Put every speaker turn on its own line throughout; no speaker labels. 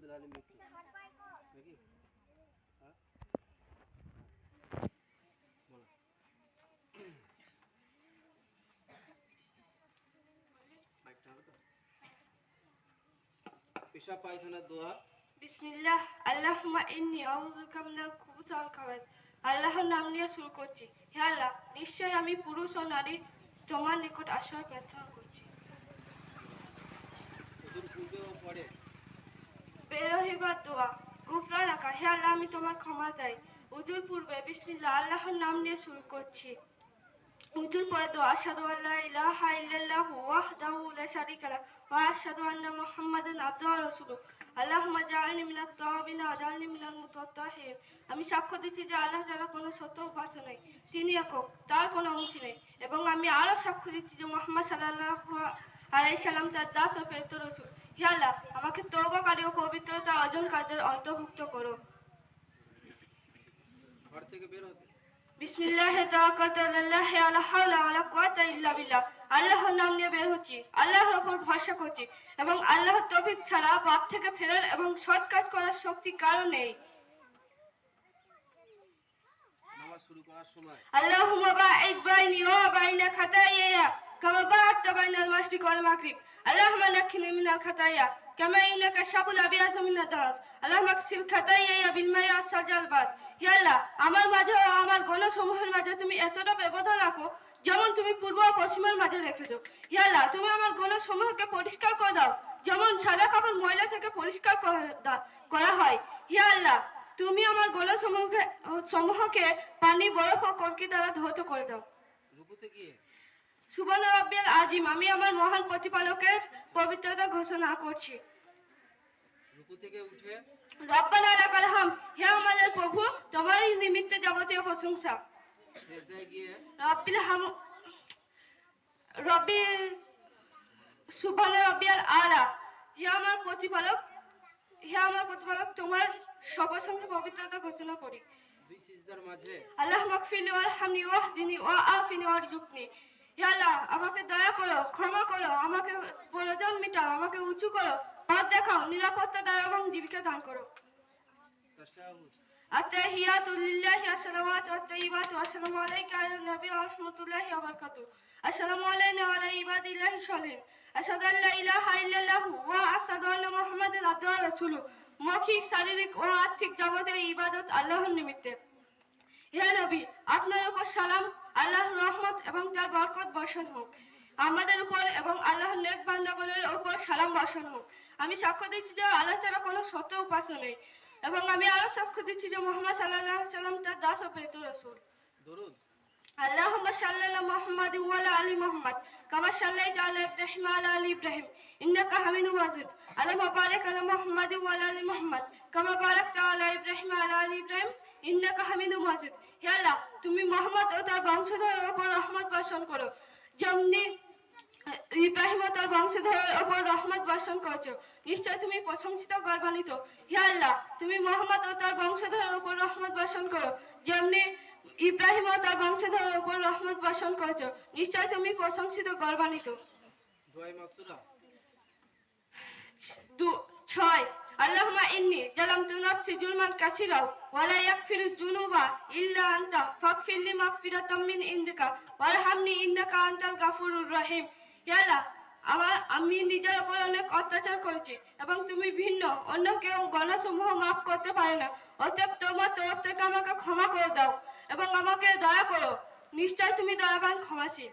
মোহাম্মদ আলী মিত্র নাকি? হ্যাঁ বলো। বাইকটা হবে তো? পেশাব পায়খানার দোয়া।
বিসমিল্লাহ আল্লাহুম্মা ইন্নী আউযুবিকা মিনাল খুবুসি ওয়াল খাবায়েস। আল্লাহর নাম নিয়ে শুরু করছি। হে আল্লাহ, নিশ্চয় আমি পুরুষ ও নারী তোমার নিকট আশ্রয় প্রার্থনা করছি।
ওদের পূর্বে ও পরে।
বের হইবার দোয়া। গুফরানাকা, হে আল্লাহ আমি তোমার ক্ষমা চাই। উযুর পূর্বে বিসমিল্লাহ আল্লাহর নাম নিয়ে শুরু করছি। উযুর পরে দোয়া। আশহাদু আল্লা ইলাহা ইল্লাল্লাহু ওয়াহদাহু লা শারীকা লাহু ওয়া আশহাদু আন্না মুহাম্মাদান আবদুহু ওয়া রাসূলুহু। আল্লাহুম্মা জাআলনি মিনাত তাওয়াবিন ওয়া জাআলনি মিনাল মুতাত্তাহিরিন। আমি সাক্ষ্য দিচ্ছি যে আল্লাহ ছাড়া কোনো সত্য উপাস্য নেই, তিনি একক, তার কোনো অংশ নেই। এবং আমি আরো সাক্ষ্য দিচ্ছি যে মুহাম্মদ সাল্লাল্লাহু আলাইহি সাল্লাম তার দাস ও প্রেরিত রাসূল। হে আল্লাহ, আমাকে তওবাকারী ও পবিত্রতা অর্জনকারীদের অন্তর্ভুক্ত করো।
ঘর থেকে বের হতে।
বিসমিল্লাহি তাওয়াক্কালতু আলাল্লাহি লা হাওলা ওয়ালা কুওয়াতা ইল্লা বিল্লাহ। আল্লাহর নাম নিয়ে বের হচ্ছি, আল্লাহর উপর ভরসা করছি এবং আল্লাহর তৌফিক ছাড়া পাপ থেকে ফেরার এবং সৎ কাজ করার শক্তি কারো নেই।
নামাজ শুরু করার সময়।
আল্লাহুম্মা বাঈদ বাইনি ওয়া বাইনা খাতায়ায়া কামা বা'আদতা বাইনাল মাশরিকি ওয়াল মাগরিব। আল্লাহুম্মা নাক্কিনি মিনাল খাতায়া কামা ইন্নাকা শাবুল আবিয়াযু মিনাদ দারাস। আল্লাহুম্মা আগসিল খাতায়ায়া বিল মাই ওয়াস সালজাল বাদ। হে আল্লাহ, আমার মাঝে ও আমার গুনাহসমূহের মাঝে তুমি এতটা ব্যবধান রাখো যেমন তুমি পূর্ব ও পশ্চিমের মাঝে রেখেছো। হে আল্লাহ, তুমি আমার গুনাহসমূহকে পরিষ্কার করে দাও যেমন সাদা কাপড় ময়লা থেকে পরিষ্কার করা হয়। হে আল্লাহ, তুমি আমার সমূহকে পানি, বরফ ও কর্কি দ্বারা ধৌত করে দাও।
রুকুতে গিয়ে।
সুবহান রাব্বিয়াল আযীম, আমি আমার মহান প্রতিপালকের পবিত্রতা ঘোষণা করছি।
রুকু থেকে উঠে।
রব্বানা লাকাল হামদ, হে আমাদের প্রভু, তোমারই নিমিত্তে যাবতীয় প্রশংসা।
সিজদায় গিয়ে।
রব্বিল হাম রব্বি সুবহান রাব্বিয়াল আলা, হে আমার প্রতিপালক, তোমার সবার সঙ্গে পবিত্রতা ঘোষণা করি।
দুই সিজদার মাঝে।
আল্লাহুম্মা গফিরলি ওয়ারহামনি ওয়াহদিনি ওয়াআফিনি ওয়ারযুকনি। হে আল্লাহ, আমাকে দয়া করো, ক্ষমা করো, আমাকে প্রয়োজন মিটাও, আমাকে উঁচু করো, পথ দেখাও, নিরাপত্তা দাও এবং জীবিকা দান করো।
তাশাহুদ।
আত-তাহিয়াতু লিল্লাহি ওয়াস-সালাওয়াতু ওয়াত-তাইয়্যিবাতু ওয়াস-সালামু আলাইকা আইয়ুহান নাবিয়্যু ওয়া রাহমাতুল্লাহি ওয়া বারাকাতুহু। আসসালামু আলাইনা ওয়া আলা ইবাদিল্লাহিশ সলিহিন। আশহাদু আল্লা ইলাহা ইল্লাল্লাহু ওয়া আশহাদু আন্না মুহাম্মাদান আবদুহু ওয়া রাসূলুহু। মৌখিক, শারীরিক ও আর্থিক যাবতীয় ইবাদত আল্লাহর নিমিত্তে। হে নবী, আপনার উপর সালাম, আল্লাহর রহমত এবং তার বরকত বর্ষণ হোক। আমাদের উপর এবং আল্লাহর নেক বান্দাগণের উপর সালাম বর্ষণ হোক। আমি সাক্ষ্য দিচ্ছি যে আল্লাহ ছাড়া কোনো সত্য উপাস্য নেই এবং আমি আরো সাক্ষ্য দিচ্ছি যে মুহাম্মদ সাল্লাল্লাহু আলাইহি সাল্লাম তার দাস ও প্রেরিত রাসূল।
দরুদ।
আল্লাহুম্মা সাল্লি আলা মুহাম্মাদ ওয়া আলা আলি মুহাম্মাদ কামা সাল্লাইতা আলা ইব্রাহিম ওয়া আলা আলি ইব্রাহিম ইন্নাকা হামিদুম মাজিদ। আল্লাহুম্মা বারিক আলা মুহাম্মাদ ওয়া আলা আলি মুহাম্মাদ কামা বারাকতা আলা ইব্রাহিম ওয়া আলা আলি ইব্রাহিম ইন্নাকা হামিদুম মাজিদ। হে আল্লাহ, তুমি মুহাম্মদ ও তার বংশধরের উপর রহমত বর্ষণ করো যেমনি ইব্রাহিম ও তার বংশধরের উপর রহমত বর্ষণ করেছো। নিশ্চয় তুমি প্রশংসিত, গর্বান্বিত। হে আল্লাহ, তুমি মুহাম্মদ ও তার বংশধরের উপর রহমত বর্ষণ করো যেমনি ইব্রাহিম ও তার বংশধরের উপর রহমত বর্ষণ করেছো। নিশ্চয় তুমি প্রশংসিত, গর্বান্বিত।
দোয়া মাসুরা।
6 আল্লাহুম্মা ইন্নী যালামতু নাফসি যুলমান কাসীরা ওয়া লা ইয়াগফিরু যুনুবা ইল্লা আনতা ফাগফিরলি মাগফিরাতাম মিন ইনদিকা ওয়ারহামনি ইন্নাকা আনতাল গাফুরুর রহিম। হে আল্লাহ, আমি নিজের উপর অনেক অত্যাচার করেছি এবং তুমি ভিন্ন অন্য কেউ গুনাহসমূহ মাফ করতে পারে না। অতএব তোমার তরফ থেকে আমাকে ক্ষমা করে দাও এবং আমাকে দয়া করো। নিশ্চয় তুমি দয়াবান, ক্ষমাশীল।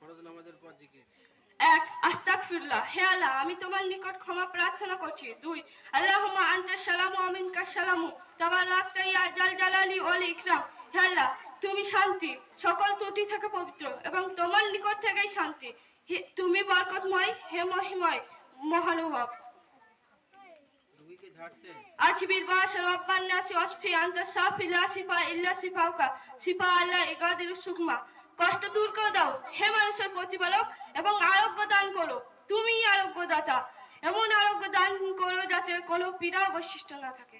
ফরজ নামাজের পর জিকির।
1 আস্তাগফিরুল্লাহ, হে আল্লাহ, আমি তোমার নিকট ক্ষমা প্রার্থনা করছি। 2 আল্লাহুম্মা আনতাস সালামু ওয়া মিনকাস সালামু তাবারাকতা ইয়া জাল জালালি ওয়াল ইকরাম। হে আল্লাহ, তুমি শান্তি, সকল ত্রুটি থেকে পবিত্র এবং তোমার নিকট থেকেই শান্তি। তুমি বরকতময়, হে মহিময়, মহানুভব।
রোগীকে ঝাড়তে।
আজবির বাস রব্বান নাসি ওয়াসফি আনতা শাফি লা শিফা ইল্লা শিফাউকা শিফা আল্লাহ ইগাদিরু সুকমা। কষ্ট দূর করে দাও, হে মানুষের প্রতিপালক, এবং আরোগ্য দান করো, তুমি আরোগ্য দাতা। এমন আরোগ্য দান করো যাতে কোনো পীড়া অবশিষ্ট না থাকে।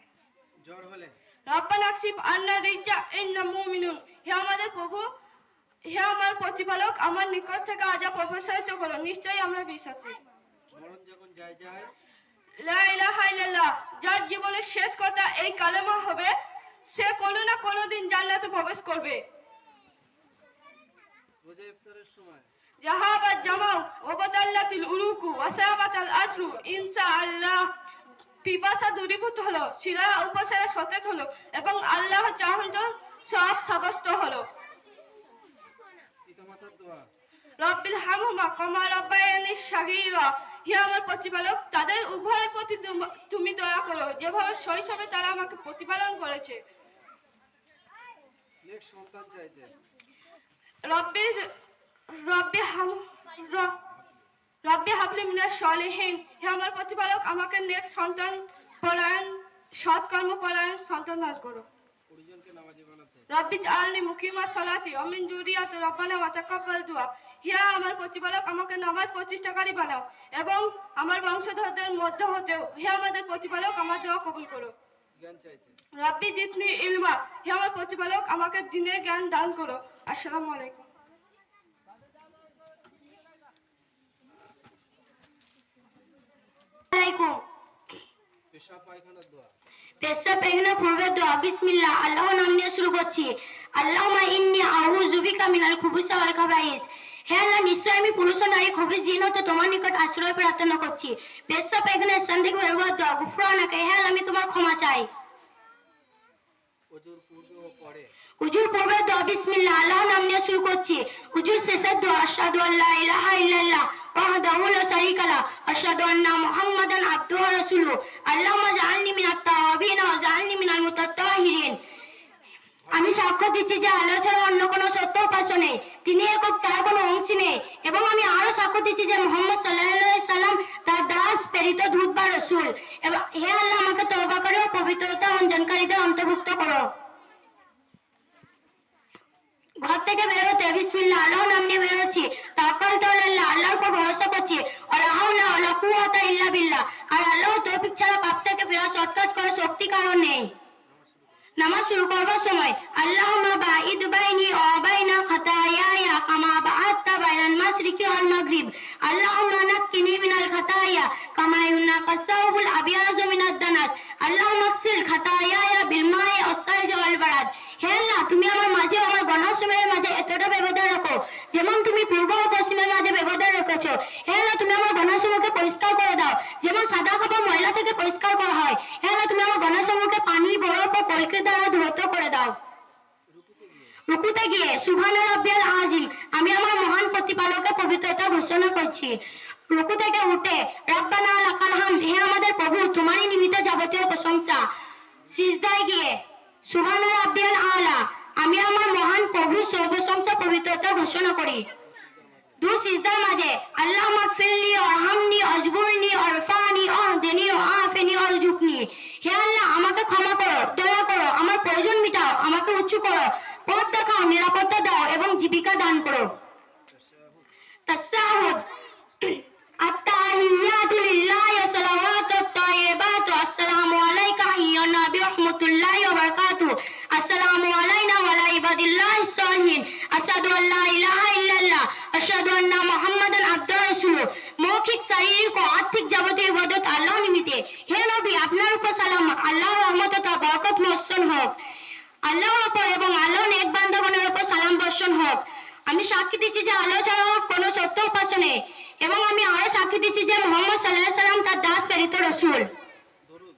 জ্বর হলে।
রব্বানা আকসিফ আন্না রিজ্জা ইন্না মুমিনুন। হে আমাদের প্রভু, হে আমার প্রতিপালক, আমার নিকট থেকে আযাব অপসারিত করো, নিশ্চয়ই আমরা বিশ্বাসী।
মরণ যখন যায় যায়।
লা ইলাহা ইল্লাল্লাহ, যার জীবনের শেষ কথা এই কালেমা হবে, সে কোনো না কোনো দিন জান্নাতে প্রবেশ করবে।
রোজা ইফতারের সময়
জাহাবাত জামাউ ওবাদাল্লাতুল উলুকু ওয়াসাবাতাল আজরু ইনশাআল্লাহ, পিপাসা দূরীভূত হলো, শিরা উপসারা সতেজ হলো এবং আল্লাহ চাহন্ত সব সাব্যস্ত হলো।
পিতামাতার দোয়া
রব্বিল হামহুমা কামা রাব্বায়ানি সাগীরা, হে আমার প্রতিপালক, তাদের উভয়ের প্রতি তুমি দয়া করো যেভাবে শৈশবে তারা আমাকে প্রতিপালন করেছে।
নেক সন্তান চাইতে
রব্বি রব্বি হাম রব্বি হাবলি মিনাশ সালিহিন, হে আমার প্রতিপালক, আমাকে নেক সন্তান পরায়ণ, সৎকর্ম পরায়ণ সন্তান দান করো।
পরিজনকে নামাজি বানাতে
রব্বি জাআলনি মুকিমাস সালাতি ওয়া মিন যুররিয়াতি রব্বানা ওয়া তাকাব্বাল দুআ, হে আমার প্রতিপালক, আমাকে নামাজ প্রতিষ্ঠাকারী বানাও এবং আমার বংশধরদের মধ্য হতেও হে আমাদের প্রতিপালক আমার দোয়া কবুল করো।
জ্ঞান চাইতে
রব্বি জিদনি ইলমা, হে আমার প্রতিপালক, আমাকে দ্বীনের জ্ঞান দান করো। আসসালামু আলাইকুম।
পেশাব পায়খানার দোয়া
পেশাব পায়খানা পূর্বের দোয়া। বিসমিল্লাহ, আল্লাহর নাম নিয়ে শুরু করছি। আল্লাহুম্মা ইন্নী আউযু বিকা মিনাল খুবুসি ওয়াল খাবাইস, হে আল্লাহ, নিশ্চয় আমি পুরুষ ও নারী খবিস জিন হতে তোমার নিকট আশ্রয় প্রার্থনা করছি। পেশাব পায়খানার স্থান থেকে বের হওয়ার দোয়া। গুফরানাকা, হে আল্লাহ, আমি তোমার ক্ষমা চাই।
ওজুর পূর্বে ও পরে
উজুর পূর্বের দোয়া। বিসমিল্লাহ, আল্লাহর নাম নিয়ে শুরু করছি। উজুর শেষের দোয়া। আশহাদু আল্লা ইলাহা ইল্লাল্লাহ ওয়াহদাহু লা শারীকা লাহু আশহাদু আন্না মুহাম্মাদান আবদুহু ওয়া রাসূলুহু আল্লাহুম্মা জাআলনি মিনাত তাওয়াবিন ওয়া জাআলনি মিনাল মুতাত্তাহিরিন। আমি সাক্ষ্য দিচ্ছি যে আল্লাহ ছাড়া অন্য কোনো সত্য উপাস্য নেই, তিনি একক, তার কোনো অংশ নেই, এবং আমি আরো সাক্ষ্য দিচ্ছি যে মুহাম্মদ সাল্লাল্লাহু আলাইহি সাল্লাম তার দাস, প্রেরিত দূত বা রাসূল। এবং হে আল্লাহ, আমাকে তওবাকারী ও পবিত্রতা অর্জনকারীদের অন্তর্ভুক্ত করো। ঘর থেকে বেরোতে বিসমিল্লাহ, আল্লাহর নাম নিয়ে বেরোচ্ছি। তাওয়াক্কালতু আলাল্লাহ, আল্লাহর উপর ভরসা করছি। ওয়ালা হাওলা ওয়ালা কুওয়াতা ইল্লা বিল্লাহ, আর আল্লাহর তৌফিক ছাড়া পাপ থেকে ফেরা, সৎ কাজ করার শক্তি কারণ নেই। নামাজ শুরু করবার সময় আল্লাহুম্মা বাঈদ বাইনি ওয়া বাইনা খাতায়ায়া কামা বা'আদতা বাইনাল মাশরিকি ওয়াল মাগরিব, আল্লাহুম্মা নাক্কিনি মিনাল খাতায়া কামা ইউনাক্কাস সাওবুল আবিয়াযু মিনাদ দানাস, আল্লাহুম্মা আগসিল খাতায়ায়া বিল মাই ওয়াস-সালজি ওয়াল বারাদ। হে আল্লাহ, তুমি আমার মাঝে, আমার গণাসমূহের মাঝে এতটা ব্যবধান রাখো যেমন তুমি পূর্ব ও পশ্চিমের মাঝে ব্যবধান রেখেছো। হে আল্লাহ, তুমি আমার গণাসমূহকে পরিষ্কার করে দাও যেমন সাদা কাপড় ময়লা থেকে পরিষ্কার করা হয়। হে আল্লাহ, তুমি আমার গণাসমূহকে পানি, বরফ ও পলকের দ্বারা ধৌত করে দাও। রুকুতে গিয়ে সুবহানা রাব্বিয়াল আযীম, আমি আমার মহান প্রতিপালকের পবিত্রতা ঘোষণা করছি। রুকু থেকে উঠে রাব্বানা লাকাল হামদ, হে আমাদের প্রভু, তোমারই নিমিত্ত যাবতীয় প্রশংসা। সিজদায় গিয়ে সুবহানা রাব্বিয়াল আলা, আমি আমার মহান প্রভুর সর্বপ্রশংসা পবিত্রতা ঘোষণা করি। দু সিজদার মাঝে আল্লাহুম্মা গফিরলি ওয়ারহামনি ওয়াজবুরনি ওয়ারফানি ওয়াহদিনি ওয়াআফিনি ওয়ারজুকনি, হে আল্লাহ, আমাকে ক্ষমা করো, দয়া করো, আমার প্রয়োজন মিটাও, আমাকে উঁচু করো, পথ দেখাও, নিরাপত্তা দাও এবং জীবিকা দান করো। তাশাহুদ। আত-তাহিয়াতু লিল্লাহি ওয়া সালাওয়াতুত তাইয়্যিবাতু, আসসালামু আলাইকা আইয়ুহান নাবী ওয়া রাহমাতুল্লাহি ওয়া বারাকাতুহু, আসসালামু আলাইনা ওয়া আলা ইবাদিল্লাহিস সালিহিন, আশহাদু আল্লা ইলাহা ইল্লাল্লাহ, আশহাদু আন্না মুহাম্মাদান আবদুহু ওয়া রাসূলুহু। মৌখিক, শারীরিক ও আর্থিক যাবতীয় ইবাদত আল্লাহর নিমিত্তে। হে নবী, আপনার উপর সালাম, আল্লাহর রহমত ও বরকত বর্ষণ হোক। আল্লাহর উপর এবং আল্লাহর নেক বান্দাগণের উপর সালাম বর্ষণ হোক। আমি সাক্ষী দিচ্ছি যে আল্লাহ ছাড়া কোনো সত্য উপাস্য নেই, এবং আমি আরো সাক্ষী দিচ্ছি যে মুহাম্মদ সাল্লাল্লাহু আলাইহি সাল্লাম তার দাস, প্রেরিত রাসূল।
দরুদ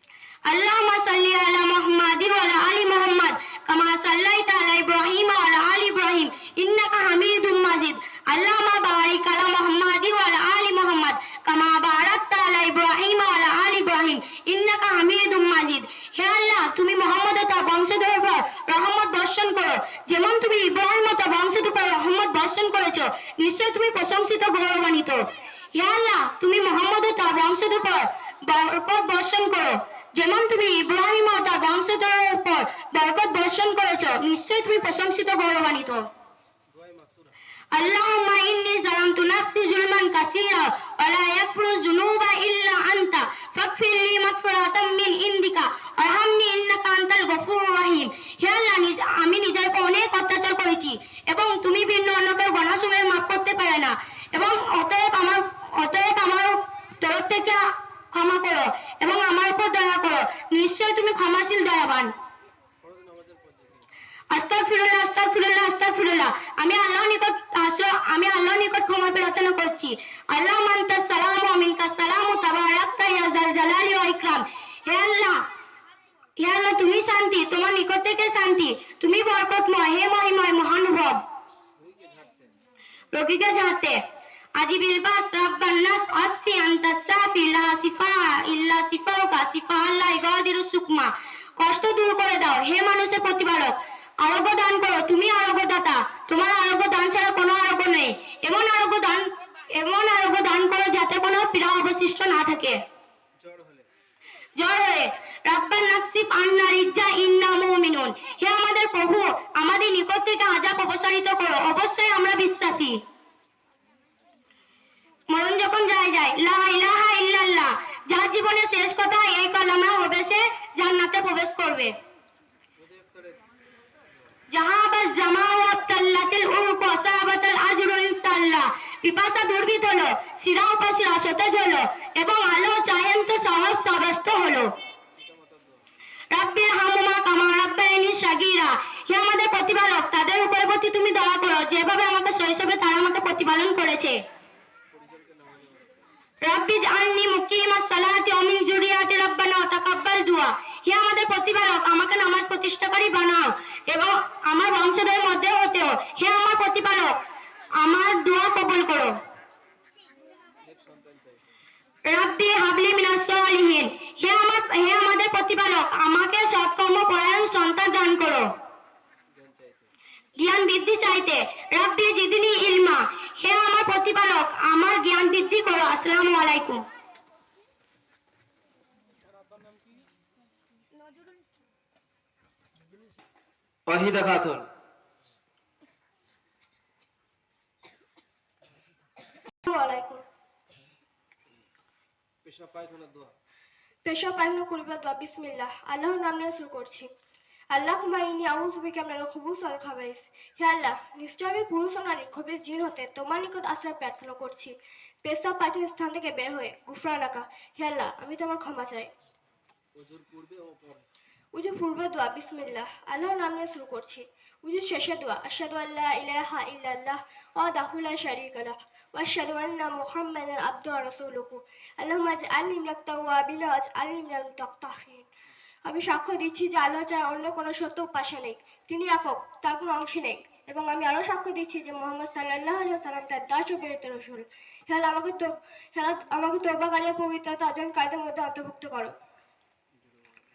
আল্লাহুম্মা সাল্লি আলা মুহাম্মাদি ওয়া আলা আলি মুহাম্মাদ কামা সাল্লাইতা আলা ইব্রাহিম ওয়া আলা আলি ইব্রাহিম ইন্নাকা হামিদুম মাজিদ। আল্লাহুম্মা বারিক আলা মুহাম্মাদি ওয়া আলা আলি মুহাম্মাদ কামা বারাকতা আলা ইব্রাহিম ওয়া আলা আলি ইব্রাহিম ইন্নাকা হামিদুম মাজিদ। হে আল্লাহ, তুমি মুহাম্মদ ও তার বংশধরের উপর রহমত বর্ষণ করো যেমন তুমি ইব্রাহিম ও তার বংশধরের উপর রহমত বর্ষণ করেছো, নিশ্চয় তুমি প্রশংসিত, গৌরবান্বিত। হে আল্লাহ, তুমি মুহাম্মদ ও তার বংশধরের উপর বরকত বর্ষণ করো যেমন তুমি ইব্রাহিম ও তার বংশধরের উপর বরকত বর্ষণ করেছো, নিশ্চয় তুমি প্রশংসিত, গৌরবান্বিত।
দোয়ায়ে মাসুরা
আল্লাহুম্মা ইন্নী যালামতু নাফসি যুলমান কাসীরা ওয়া লা ইয়াগফিরু যুনুবা ইল্লা আনতা ফাগফিরলি মাগফিরাতাম মিন ইনদিকা ওয়ারহামনি ইন্নাকা আনতাল গফুরুর রহিম। হে আল্লাহ, আমি নিজের উপর অনেক অত্যাচার করেছি এবং তুমি ভিন্ন অন্য কেউ গুনাহসমূহ মাফ করতে পারে না, এবং অতএব আমার তরফ থেকে ক্ষমা করো এবং আমার উপর দয়া করো, নিশ্চয় তুমি ক্ষমাশীল দয়াবান।
ফরজ নামাজের পদ্ধতি।
আস্তাগফিরুল্লাহ, আস্তাগফিরুল্লাহ, আস্তাগফিরুল্লাহ। আমি আল্লাহর নিকট ক্ষমা প্রার্থনা করছি। আল্লাহুম্মা আনতাস সালামু ওয়া মিনকাস সালামু তাবারাকতা ইয়া যাল জালালি ওয়া ইকরাম। হে আল্লাহ, হে আল্লাহ, তুমি শান্তি, তোমার নিকট থেকে শান্তি, তুমি বরকতময়, হে মহিময়, মহানুভব।
রোগীকে ঝাড়তে।
রোগীকে ঝাড়তে। আজিবিল বাস রাব্বান নাস আসফি আনতাস সাফি লা শিফা ইল্লা শিফাউকা শিফাআন লা ইগাদিরু সুকমা। কষ্ট দূর করে দাও, হে মানুষের প্রতিপালক, আরোগ্য দান করো, তুমি আরোগ্যদাতা, তোমার আরোগ্য দান ছাড়া কোনো আরোগ্য নেই। এমন আরোগ্য দান করো যাতে কোনো পীড়া অবশিষ্ট না থাকে।
জ্বর হলে।
জ্বর হয়ে রাব্বান নাকসিফ আন্না রিজ্জা ইন্না মুমিনুন। হে আমাদের প্রভু, আমাদের নিকট থেকে আযাব অপসারিত করো, অবশ্যই আমরা বিশ্বাসী। মরণ যখন যায় লা ইলাহা ইল্লাল্লাহ, যার জীবনের শেষ কথা এই কালেমা হবে, সে জান্নাতে প্রবেশ করবে।
রোজা ইফতারের।
জাহা বাস জামা ওয়া তাল্লাতিল উরুক ওয়া সাহাবাতাল আজরু ইনশাআল্লাহ। পিপাসা দূরীভূত হলো, শিরা উপশিরা সতেজ হলো এবং আল্লাহ চাহেন তো সওয়াব সাব্যস্ত হলো।
পিতামাতার দোয়া।
রাব্বির হামহুমা কামা রাব্বায়ানি সাগীরা। হে আমাদের প্রতিপালক, তাদের উপর প্রতি তুমি দয়া করো যেভাবে আমাকে শৈশবে তারা আমাকে প্রতিপালন করেছে।
পরিজনকে নামাজে বাড়াতে।
রাব্বি জাআলনি মুকিমাস সালাতি ওয়া মিন যুররিয়াতি রাব্বানা ওয়া তাকাব্বাল দুআ। হে আমাদের প্রতিপালক, আমাকে নামাজ প্রতিষ্ঠাকারী বানাও এবং আমার বংশধরের মধ্যে হতেও। হে আমার প্রতিপালক, আমার দোয়া কবুল করো।
নেক সন্তান চাইতে।
রাব্বি হাবলি মিনাস সালিহিন। হে আমাদের প্রতিপালক, আমাকে সৎকর্ম পরায়ণ সন্তান দান করো।
জ্ঞান চাইতে।
জ্ঞান বৃদ্ধি চাইতে। রাব্বি জিদনি ইলমা। হে আমার প্রতিপালক, আমার জ্ঞান বৃদ্ধি করো। আসসালামু আলাইকুম।
ওয়াহিদা খাতুন।
আসসালামু আলাইকুম।
পেশাব পায়খানার দোয়া।
পেশাব পায়খানা করবার দোয়া। বিসমিল্লাহ, আল্লাহর নাম নিয়ে শুরু করছি। আল্লাহুম্মা ইন্নী আউযু বিকা মিনাল খুবুসি ওয়াল খাবাইস। হে আল্লাহ, নিশ্চয় আমি পুরুষ ও নারী খবিস জিন হতে তোমার নিকট আশ্রয় প্রার্থনা করছি। পেশাব পায়খানার স্থান থেকে বের হয়ে গুফরানাকা। হে আল্লাহ, আমি তোমার ক্ষমা চাই।
ওযুর পূর্বে ও পরে।
উজু পূর্বে দোয়া। বিসমিল্লাহ, আল্লাহর নাম নিয়ে শুরু করছি। উজু শেষে দোয়া। আশহাদু আল্লা ইলাহা ইল্লাল্লাহ ওয়াহদাহু লা শারীকা লাহ ওয়া আশহাদু আন্না মুহাম্মাদান আবদুহু ওয়া রাসূলুহু। আল্লাহুম্মা ইজআলনি মিনাত তাওয়াবিন ওয়া ইজআলনি মিনাল মুতাহহিরিন। আমি সাক্ষ্য দিচ্ছি যে আল্লাহ ছাড়া অন্য কোনো সত্য উপাস্য নেই, তিনি একক, তার কোনো অংশ নেই। এবং আমি আরো সাক্ষ্য দিচ্ছি যে মুহাম্মদ সাল্লাল্লাহু আলাইহি ওয়াসাল্লাম তার দাস ও প্রেরিত রাসূল। হে আল্লাহ, আমাকে তওবাকারী ও পবিত্রতা অর্জনকারীদের মধ্যে অন্তর্ভুক্ত করো।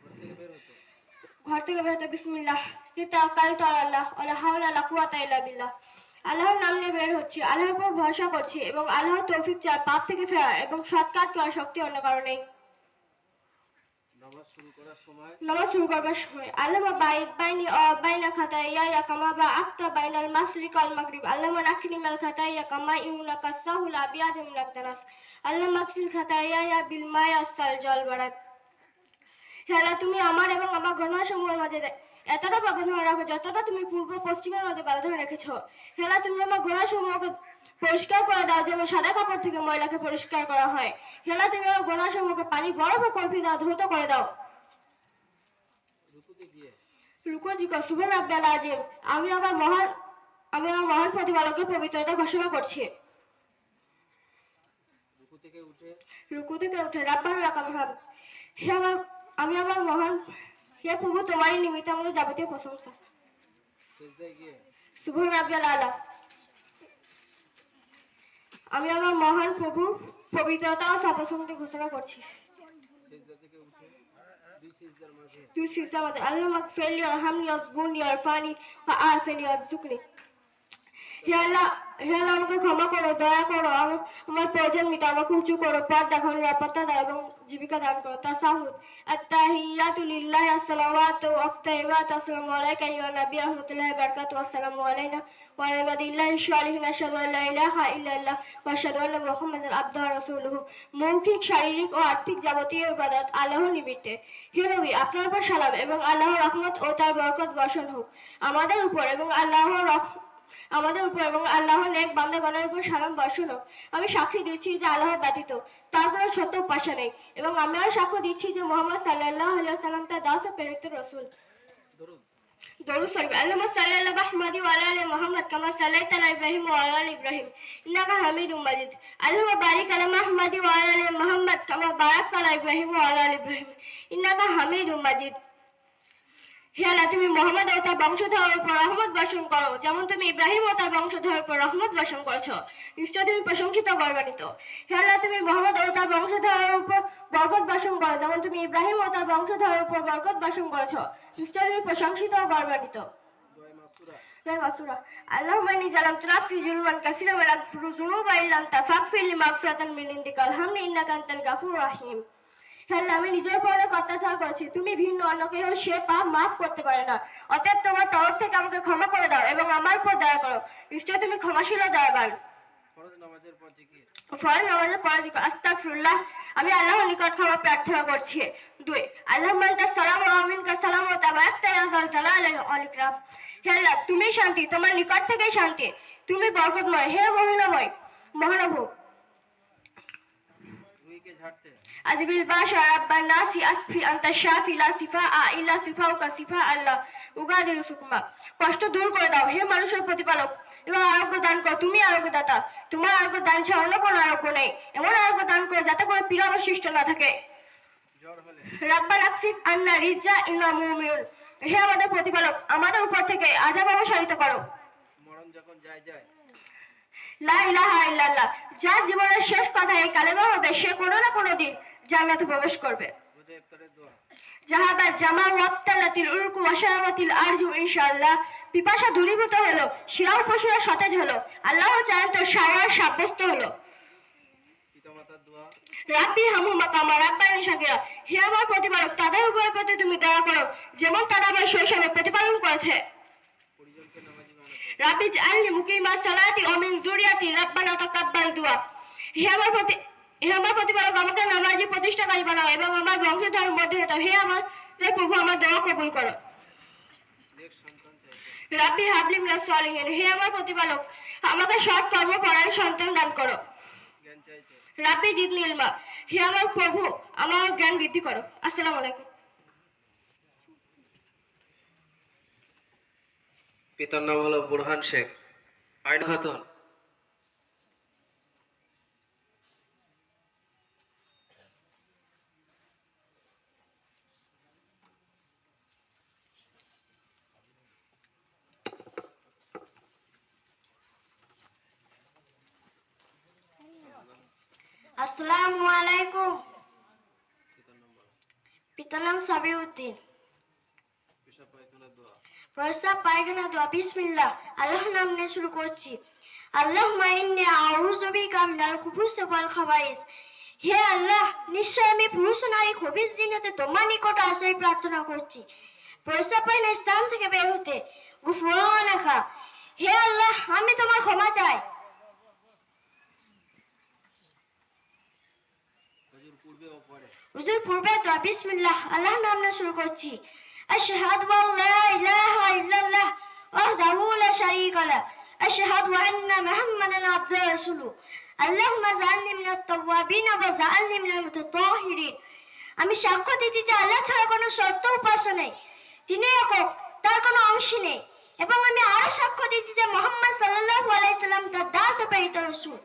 ঘর থেকে বের হতে।
ঘর থেকে বেরোতে। বিসমিল্লাহ, তাওয়াক্কালতু আলাল্লাহ ওয়ালা হাওলা ওয়ালা কুওয়াতা ইল্লা বিল্লাহ। আল্লাহর নাম নিয়ে বের হচ্ছি, আল্লাহর উপর ভরসা করছি এবং আল্লাহর তৌফিক চাই, পাপ থেকে ফেরার এবং সৎ কাজ করার শক্তি অন্য কারো নেই।
নামাজ শুরু করার সময়।
নামাজ শুরু করবার সময় আল্লাহুম্মা বাঈদ বাইনি ওয়া বাইনা খাতায়ায়া কামা বা'আতা বাইনাল মাশরিকি ওয়াল মাগরিব। আল্লাহুম্মা নাক্কিনি মিনাল খাতায়া কামা ইউনাকা সাহুল আবিয়াজ মিনাদ দানাস। আল্লাহুম্মা আগসিল খাতায়ায়া বিল মাই ওয়াস সালজি ওয়াল বারাদ। হে আল্লাহ, তুমি আমার এবং আমার গুনাহসমূহের মাঝে এতটা ব্যবধান রাখো যতটা তুমি পূর্ব পশ্চিমের মধ্যে ব্যবধান রেখেছো। হে আল্লাহ, তুমি আমার গুনাহসমূহকে পরিষ্কার করে দাও যেমন সাদা কাপড় থেকে ময়লাকে পরিষ্কার করা হয়। হে আল্লাহ, তুমি আমার গুনাহসমূহকে পানি বরফে কল্পি দাও, ধৌত করে দাও।
রুকুতে গিয়ে।
রুকু জিকর সুবহান রাব্বিয়াল আযীম। আমি আমার মহান প্রতিপালকের পবিত্রতা ঘোষণা করছি।
রুকু থেকে উঠে।
রুকু থেকে উঠে রাব্বানা লাকাল হামদ। আমি আমার মহান, হে প্রভু, তোমারই নিমিত্ত আমাদের যাবতীয় প্রশংসা।
সিজদায় গিয়ে।
সুবহান রাব্বিয়াল আলা। আমি আমার মহান প্রভু পবিত্রতা ও সর্বসম্মতি ঘোষণা করছি।
সিজদা থেকে উঠে দুই সিজদার মাঝে।
তুই সিজদা মাঝে আল্লাহুম্মা গফিরলি ওয়ারহামনি ওয়াজবুরনি ওয়ারফানি ওয়া আফিনি ওয়ারযুকনি। হে আল্লাহ, আমাকে ক্ষমা করো, দয়া করো, আমার প্রয়োজন মিটাও, আমাকে উঁচু করো, পথ দেখাও, নিরাপত্তা দাও এবং জীবিকা দান করো। তাসাহুদ। আত্তাহিয়াতু লিল্লাহি আসসালাওয়াতু ওয়াত-তাইয়্যিবাতু আসসালামু আলাইকা আইয়ুহান নাবিয়্যু ওয়া রাহমাতুল্লাহি ওয়া বারাকাতুহু। আসসালামু আলাইনা ওয়া আলা ইবাদিল্লাহি সালিহিন। আশহাদু আল্লা ইলাহা ইল্লাল্লাহ ওয়া আশহাদু আন্না মুহাম্মাদান আবদুহু ওয়া রাসূলুহু। মৌখিক, শারীরিক ও আর্থিক যাবতীয় ইবাদত আল্লাহর নিমিত্তে। হে নবী, আপনার উপর সালাম এবং আল্লাহর রহমত ও তার বরকত বর্ষণ হোক আমাদের উপর এবং আমাদের উপর এবং আল্লাহর নেক বান্দাগণের উপর সালাম বর্ষণ হোক। আমি সাক্ষী দিচ্ছি যে আল্লাহ ব্যতীত তার কোনো সত্য উপাস্য নেই এবং আমি আর সাক্ষ্য দিচ্ছি যে মুহাম্মদ সাল্লাল্লাহু আলাইহি ওয়াসাল্লাম তার দাস ও প্রেরিত রাসূল।
দরুদ।
দরুদ শরীফ। আল্লাহুম্মা সাল্লি আলা মুহাম্মাদি ওয়া আলা আলি মুহাম্মাদ কামা সাল্লাইতা আলা ইব্রাহিম ওয়া আলা আলি ইব্রাহিম ইন্নাকা হামিদুম মাজিদ। আল্লাহুম্মা বারিক আলা মুহাম্মাদি ওয়া আলা আলি মুহাম্মাদ কামা বারাকতা আলা ইব্রাহিম ওয়া আলা আলি ইব্রাহিম ইন্নাকা হামিদুম মাজিদ। হে আল্লাহ, তুমি মুহাম্মদ ও তার বংশধরের উপর রহমত বর্ষণ করো যেমন তুমি ইব্রাহিম ও তার বংশধরের উপর রহমত বর্ষণ করেছো। নিশ্চয় তুমি প্রশংসিত গর্বান্বিত। হে আল্লাহ, তুমি মুহাম্মদ ও তার বংশধরের উপর বরকত বর্ষণ করো যেমন তুমি ইব্রাহিম ও তার বংশধরের উপর বরকত বর্ষণ করেছো। নিশ্চয় তুমি প্রশংসিত ও গর্বান্বিত।
দোয়া মাসুরা।
মাসুরা। আল্লাহুম্মা ইন্নী যালামতু নাফসি যুলমান কাসীরা ওয়া লা আগফিরু যুনুবা ইল্লা আনতা ফাগফির লি মাগফিরাতান মিন ইনদিকা আরহামনি ইন্নাকা আনতাল গাফুরুর রাহিম। হে আল্লাহ, আমি নিজের উপর অনেক অত্যাচার করেছি, তুমি ভিন্ন অন্য কেউ সে পাপ মাফ করতে পারে না। অতএব তোমার তরফ থেকে আমাকে ক্ষমা করে দাও এবং আমার উপর দয়া করো। নিশ্চয় তুমি ক্ষমাশীল ও দয়াবান।
ফরজ নামাজের পর জিকির।
ফরজ নামাজের পরে জিকির। আস্তাগফিরুল্লাহ, আমি আল্লাহর নিকট ক্ষমা প্রার্থনা করছি। 2 আল্লাহুম্মা আনতাস সালাম ওয়া মিনকাস সালাম ওয়া তাবারাকতা ইয়া যাল জালালি ওয়াল ইকরাম। হে আল্লাহ, তুমি শান্তি, তোমার নিকট থেকেই শান্তি, তুমি বরকতময়, হে মহিমাময় মহানভো।
রুইকে ঝাড়তে।
আজবিল বাশা রাব্বান নাসি আসফি আনতা শাফি লা সিফা ইল্লা সিফাউকা সিফা আল্লাহ উগাদিরু সুকমা। কষ্ট দূর করে দাও, হে মানুষের প্রতিপালক, এবং আরোগ্য দান করো, তুমি আরোগ্যদাতা, তোমার আরোগ্য দান ছাড়া অন্য কোনো আরোগ্য নেই। এমন আরোগ্য দান করো যাতে কোনো পীড়া অবশিষ্ট না থাকে।
জ্বর হলে।
রাব্বান আকসিফ আন্না রিজ্জা ইন্না মুমিনুন। হে আমাদের প্রতিপালক, আমাদের উপর থেকে আযাব অবসারিত করো।
মরণ যখন যায় যায়।
লা ইলাহা ইল্লাল্লাহ, যার জীবনের শেষ কথা এই কালেমা হবে সে কোনো না কোনো দিন জান্নাতে প্রবেশ করবে।
রোজা ইফতারের দোয়া।
জাহাদাত জামা ওয়াক্তালাতিল উরকু ওয়াশারাবাতিল আরজু ইনশাআল্লাহ। পিপাসা দূরীভূত হলো, শিরাও পশুরা সতেজ হলো, আল্লাহ চান তো সারার সাব্যস্ত হলো।
পিতামাতার দোয়া।
রাব্বি হামহুমা কামা রাব্বানি সাগীরা। হে আমার প্রতিপালক, তাদের উপর প্রতি তুমি দয়া করো যেমন তারা আমার শৈশবে প্রতিপালন করেছে।
পরিজনকে নামাজি বানাতে।
রাব্বি জাআলনি মুকিমাস সালাতি ওয়া মিন যুররিয়াতি রাব্বানা তাকাব্বাল দুআ। হে আমার প্রতিপালক, আমাকে নামাজি প্রতিষ্ঠাকারী বানাও এবং আমার বংশধরের মধ্যে দাও। হে আমার প্রভু, আমার দোয়া কবুল করো।
নেক সন্তান চাইতে।
রাব্বি হাবলি মিনাস সালিহিন। হে আমার প্রতিপালক, আমাকে সৎ কর্মপরায়ণ সন্তান দান করো।
জ্ঞান চাইতে।
রাব্বি জিদনি ইলমা। হে আমার প্রভু, আমার জ্ঞান বৃদ্ধি করো। আসসালামু আলাইকুম।
পিতার নাম হলো বুরহান শেখ। আইন খাতুন।
আসসালামু আলাইকুম।
পিতার নাম বলো।
পিতার নাম সাবিউদ্দিন।
পেশাব পায়খানার দোয়া।
প্রস্তাব পায়খানা দোয়া। বিসমিল্লাহ, আল্লাহর নাম নিয়ে শুরু করছি। আল্লাহুম্মা ইন্নী আউযু বিকা মিনাল খুবুসি ওয়াল খাবাইস। হে আল্লাহ, নিশ্চয় আমি পুরুষ ও নারী খবিস জিনিসতে তোমার নিকট আশ্রয় প্রার্থনা করছি প্রস্তাব পায়খানার স্থান থেকে বের হতে। গুফরানাকা, হে আল্লাহ, আমি তোমার ক্ষমা চাই।
হুজুর পূর্বে ও পরে।
হুজুর পূর্বে দোয়া। বিসমিল্লাহ, আল্লাহর নাম নিয়ে শুরু করছি। আশহাদু আল্লা ইলাহা ইল্লাল্লাহ ওয়াহদাহু লা শারীকা লাহ আশহাদু আন্না মুহাম্মাদান আবদুহু ওয়া রাসূলুহু। আল্লাহুম্মা জাআলনি মিনাত তাওয়াবিন ওয়া জাআলনি মিনাল মুতাতাহহিরিন। আমি সাক্ষ্য দিচ্ছি যে আল্লাহ ছাড়া কোনো সত্য উপাস্য নেই, তিনি একক, তার কোনো অংশ নেই, এবং আমি আরো সাক্ষ্য দিচ্ছি যে মুহাম্মদ সাল্লাল্লাহু আলাইহি সাল্লাম তার দাস ও প্রেরিত রাসূল।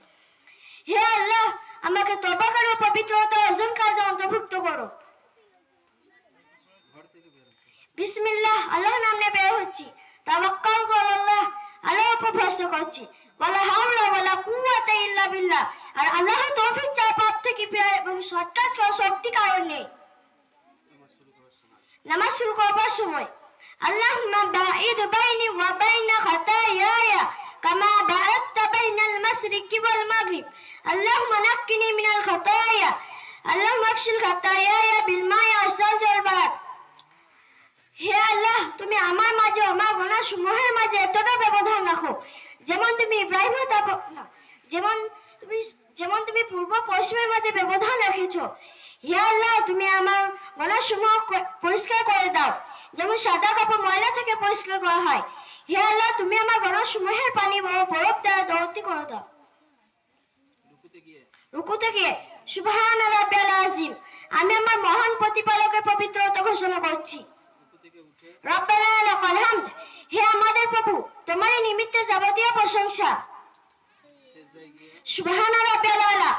হে আল্লাহ, আমাকে তওবাকার ও পবিত্রতা অর্জনকারীদের অন্তর্ভুক্ত করো।
ঘর থেকে বের হতে।
বিসমিল্লাহ, আল্লাহর নাম নিয়ে বের হচ্ছি। তাওয়াক্কালতু আলাল্লাহ, আল্লাহর উপর ভরসা করছি। ওয়ালা হাওলা ওয়ালা কুওয়াতা ইল্লা বিল্লাহ, আর আল্লাহর তৌফিক ছাড়া পাপ থেকে ফেরার এবং সৎ কাজ করার শক্তি কারণ নেই। নামাজ শুরু করবার সময় আল্লাহুম্মা বাঈদ বাইনি ওয়া বাইনা খাতায়ায়া কামা বাআদতা বাইনাল মাশরিকি ওয়াল মাগরিব। আল্লাহুম্মা নাক্কিনি মিনাল খাতায়া। আল্লাহুম্মা আগসিল খাতায়ায়া বিল মাই ওয়াস সালজি ওয়াল বারাদ। হে আল্লাহ, তুমি আমার মাঝে আমার গুনাহ সমূহের মাঝে এতটা ব্যবধান রাখো যেমন তুমি ইব্রাহিম যেমন তুমি পূর্ব পশ্চিমের মাঝে ব্যবধান রেখেছো। হে আল্লাহ, তুমি আমার গুনাহ সমূহ পরিষ্কার করে দাও যেমন সাদা কাপড় ময়লা থেকে পরিষ্কার করা হয়। হে আল্লাহ, তুমি আমার গণসমূহের পানি বরফ দ্বারা দৌড়তি করে দাও। রুকুতে গিয়ে সুবহান রাব্বিয়াল আযীম, আমি আমার মহান প্রতিপালকের পবিত্রতা ঘোষণা করছি। রব্বানা লাকাল হামদ, হে আমাদের প্রভু, তোমারই নিমিত্তে যাবতীয় প্রশংসা। সুবহান রাব্বিয়াল আলা,